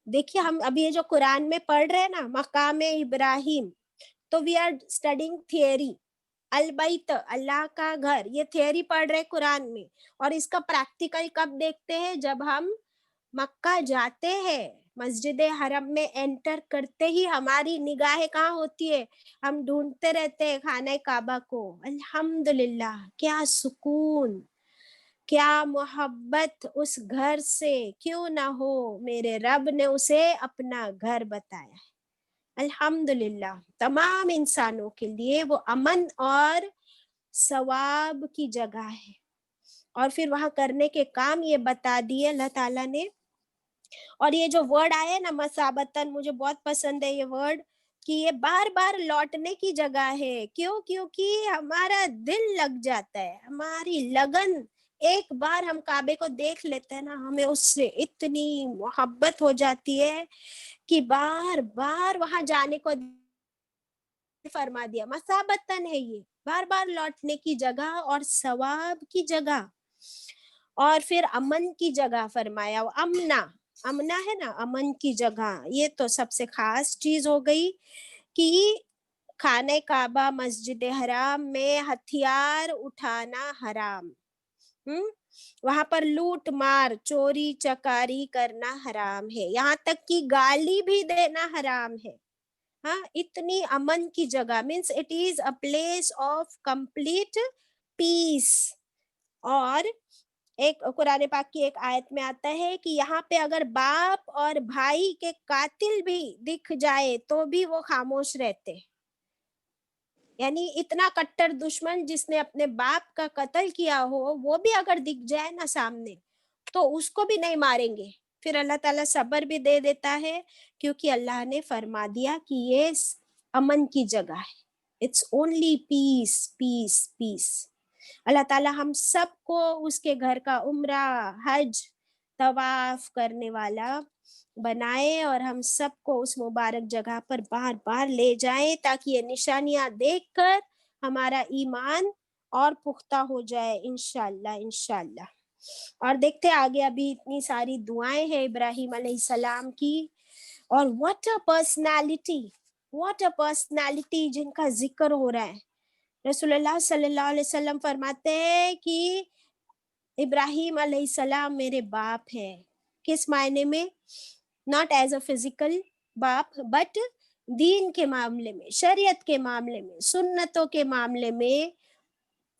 دیکھیے ہم ابھی یہ جو قرآن میں پڑھ رہے ہیں نا مقام ابراہیم, تو وی آر اسٹڈنگ تھیوری. البیت اللہ کا گھر, یہ تھیوری پڑھ رہے قرآن میں, اور اس کا پریکٹیکل کب دیکھتے ہیں؟ جب ہم مکہ جاتے ہیں, مسجد حرم میں انٹر کرتے ہی ہماری نگاہیں کہاں ہوتی ہے؟ ہم ڈھونڈتے رہتے ہیں خانہ کعبہ کو. الحمدللہ, کیا سکون, کیا محبت اس گھر سے کیوں نہ ہو, میرے رب نے اسے اپنا گھر بتایا ہے. الحمدللہ تمام انسانوں کے لیے وہ امن اور ثواب کی جگہ ہے. اور پھر وہاں کرنے کے کام یہ بتا دیے اللہ تعالیٰ نے. اور یہ جو ورڈ آئے نا مثابتاً, مجھے بہت پسند ہے یہ ورڈ, کہ یہ بار بار لوٹنے کی جگہ ہے. کیوں؟ کیونکہ ہمارا دل لگ جاتا ہے, ہماری لگن. ایک بار ہم کعبے کو دیکھ لیتے ہیں نا, ہمیں اس سے اتنی محبت ہو جاتی ہے کہ بار بار وہاں جانے کو فرما دیا. مثابتاً ہے یہ, بار بار لوٹنے کی جگہ اور ثواب کی جگہ. اور پھر امن کی جگہ فرمایا, امنا ہے نا, امن کی جگہ. یہ تو سب سے خاص چیز ہو گئی کہ خانہ کعبہ مسجد حرام میں ہتھیار اٹھانا حرام. وہاں پر لوٹ مار, چوری چکاری کرنا حرام ہے, یہاں تک کہ گالی بھی دینا حرام ہے. ہاں, اتنی امن کی جگہ, means it is a place of complete peace. اور ایک قرآن پاک کی ایک آیت میں آتا ہے کہ یہاں پہ اگر باپ اور بھائی کے قاتل بھی دکھ جائے تو بھی وہ خاموش رہتے. یعنی اتنا کٹر دشمن جس نے اپنے باپ کا قتل کیا ہو, وہ بھی اگر دکھ جائے نا سامنے تو اس کو بھی نہیں ماریں گے. پھر اللہ تعالیٰ صبر بھی دے دیتا ہے, کیونکہ اللہ نے فرما دیا کہ یہ امن کی جگہ ہے. اٹس اونلی پیس پیس پیس. اللہ تعالیٰ ہم سب کو اس کے گھر کا عمرہ, حج, طواف کرنے والا بنائے, اور ہم سب کو اس مبارک جگہ پر بار بار لے جائیں, تاکہ یہ نشانیاں دیکھ کر ہمارا ایمان اور پختہ ہو جائے انشاءاللہ انشاءاللہ. اور دیکھتے آگے, ابھی اتنی ساری دعائیں ہیں ابراہیم علیہ السلام کی. اور what a personality جن کا ذکر ہو رہا ہے. رسول اللہ صلی اللہ علیہ وسلم فرماتے ہیں کہ ابراہیم علیہ السلام میرے باپ ہیں. کس معنی میں؟ ناٹ ایز اے فزیکل باپ, بٹ دین کے معاملے میں, شریعت کے معاملے میں, سنتوں کے معاملے میں.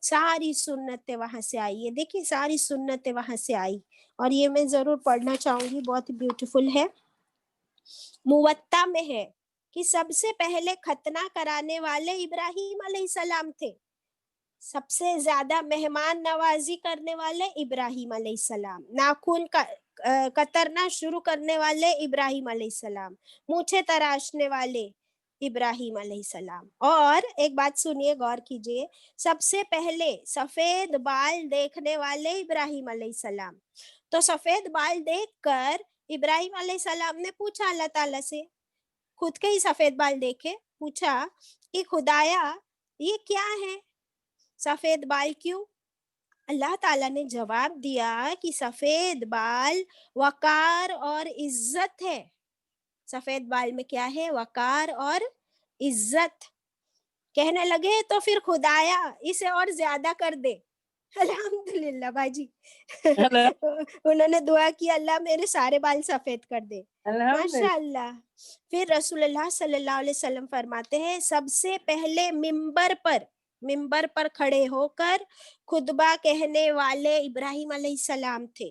ساری سنتیں وہاں سے آئی ہے. دیکھیے ساری سنتیں وہاں سے آئی, اور یہ میں ضرور پڑھنا چاہوں گی, بہت بیوٹیفل ہے. موطا میں ہے کہ سب سے پہلے ختنہ کرانے والے ابراہیم علیہ السلام تھے. سب سے زیادہ مہمان نوازی کرنے والے ابراہیم علیہ السلام. ناخن کترنا شروع کرنے والے ابراہیم علیہ السلام. مونچھیں تراشنے والے ابراہیم علیہ السلام. اور ایک بات سنیے, غور کیجئے, سب سے پہلے سفید بال دیکھنے والے ابراہیم علیہ السلام. تو سفید بال دیکھ کر ابراہیم علیہ السلام نے پوچھا اللہ تعالیٰ سے, خود کے ہی سفید بال دیکھے, پوچھا کہ خدایا یہ کیا ہے, سفید بال کیوں؟ اللہ تعالیٰ نے جواب دیا کہ سفید بال وقار اور عزت ہے. سفید بال میں کیا ہے؟ وقار اور عزت. کہنے لگے تو پھر خدایا اسے اور زیادہ کر دے. الحمدللہ باجی انہوں نے دعا کی اللہ میرے سارے بال سفید کر دے. الحمدللہ. माशाअल्लाह. پھر رسول اللہ صلی اللہ علیہ وسلم فرماتے ہیں سب سے پہلے ممبر پر کھڑے ہو کر خطبہ کہنے والے ابراہیم علیہ السلام تھے,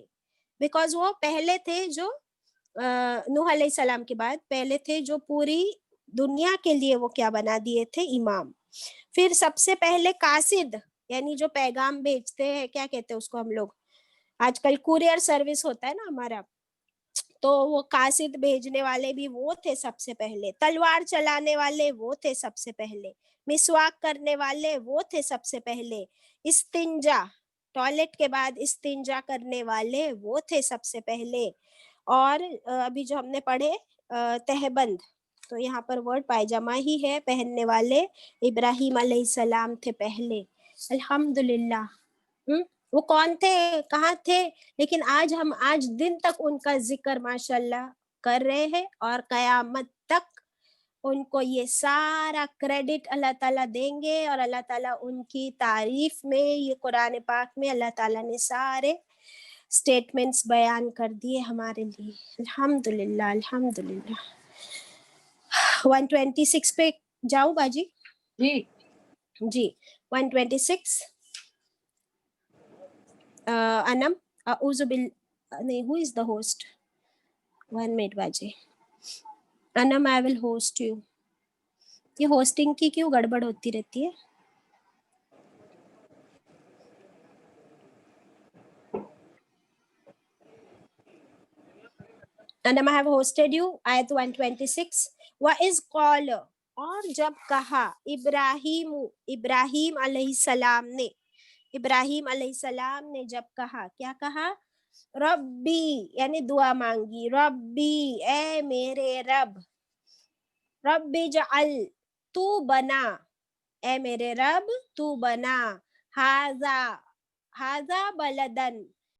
بیکاز وہ پہلے تھے جو نوح علیہ السلام کے بعد پہلے تھے جو پوری دنیا کے لیے وہ کیا بنا دیے تھے, امام. پھر سب سے پہلے قاصد, یعنی جو پیغام بھیجتے ہیں, کیا کہتے ہیں اس کو ہم لوگ, آج کل کوریئر سروس ہوتا ہے نا ہمارا, تو وہ قاصد بھیجنے والے بھی وہ تھے سب سے پہلے, تلوار چلانے والے وہ تھے سب سے پہلے, مسواک کرنے والے وہ تھے سب سے پہلے, استنجا ٹوائلٹ کے بعد استنجا کرنے والے وہ تھے سب سے پہلے, اور ابھی جو ہم نے پڑھے تہبند, تو یہاں پر ورڈ پائجامہ ہی ہے, پہننے والے ابراہیم علیہ السلام تھے پہلے. الحمدللہ. وہ کون تھے, کہاں تھے, لیکن ہم آج دن تک ان کا ذکر ماشاءاللہ کر رہے ہیں, اور قیامت تک ان کو یہ سارا کریڈٹ اللہ تعالیٰ دیں گے, اور اللہ تعالیٰ ان کی تعریف میں, یہ قرآن پاک میں اللہ تعالیٰ نے سارے سٹیٹمنٹس بیان کر دیے ہمارے لیے. الحمدللہ الحمدللہ. 126 پہ جاؤ باجی. جی 126. انم اعوذ نہیں, who is the host? 1 minute باجی. انم I will host you. یہ ہوسٹنگ کی کیوں گڑبڑ ہوتی رہتی ہے؟ انم I have hosted you. آیت 126. وَإِذْ قَالَ, اور جب کہا, ابراہیم علیہ السلام نے جب کہا, کیا کہا, ربی یعنی دعا مانگی, ربی اے میرے رب, ربی جعل تو بنا, اے میرے رب تو بنا, ہاذا بلدن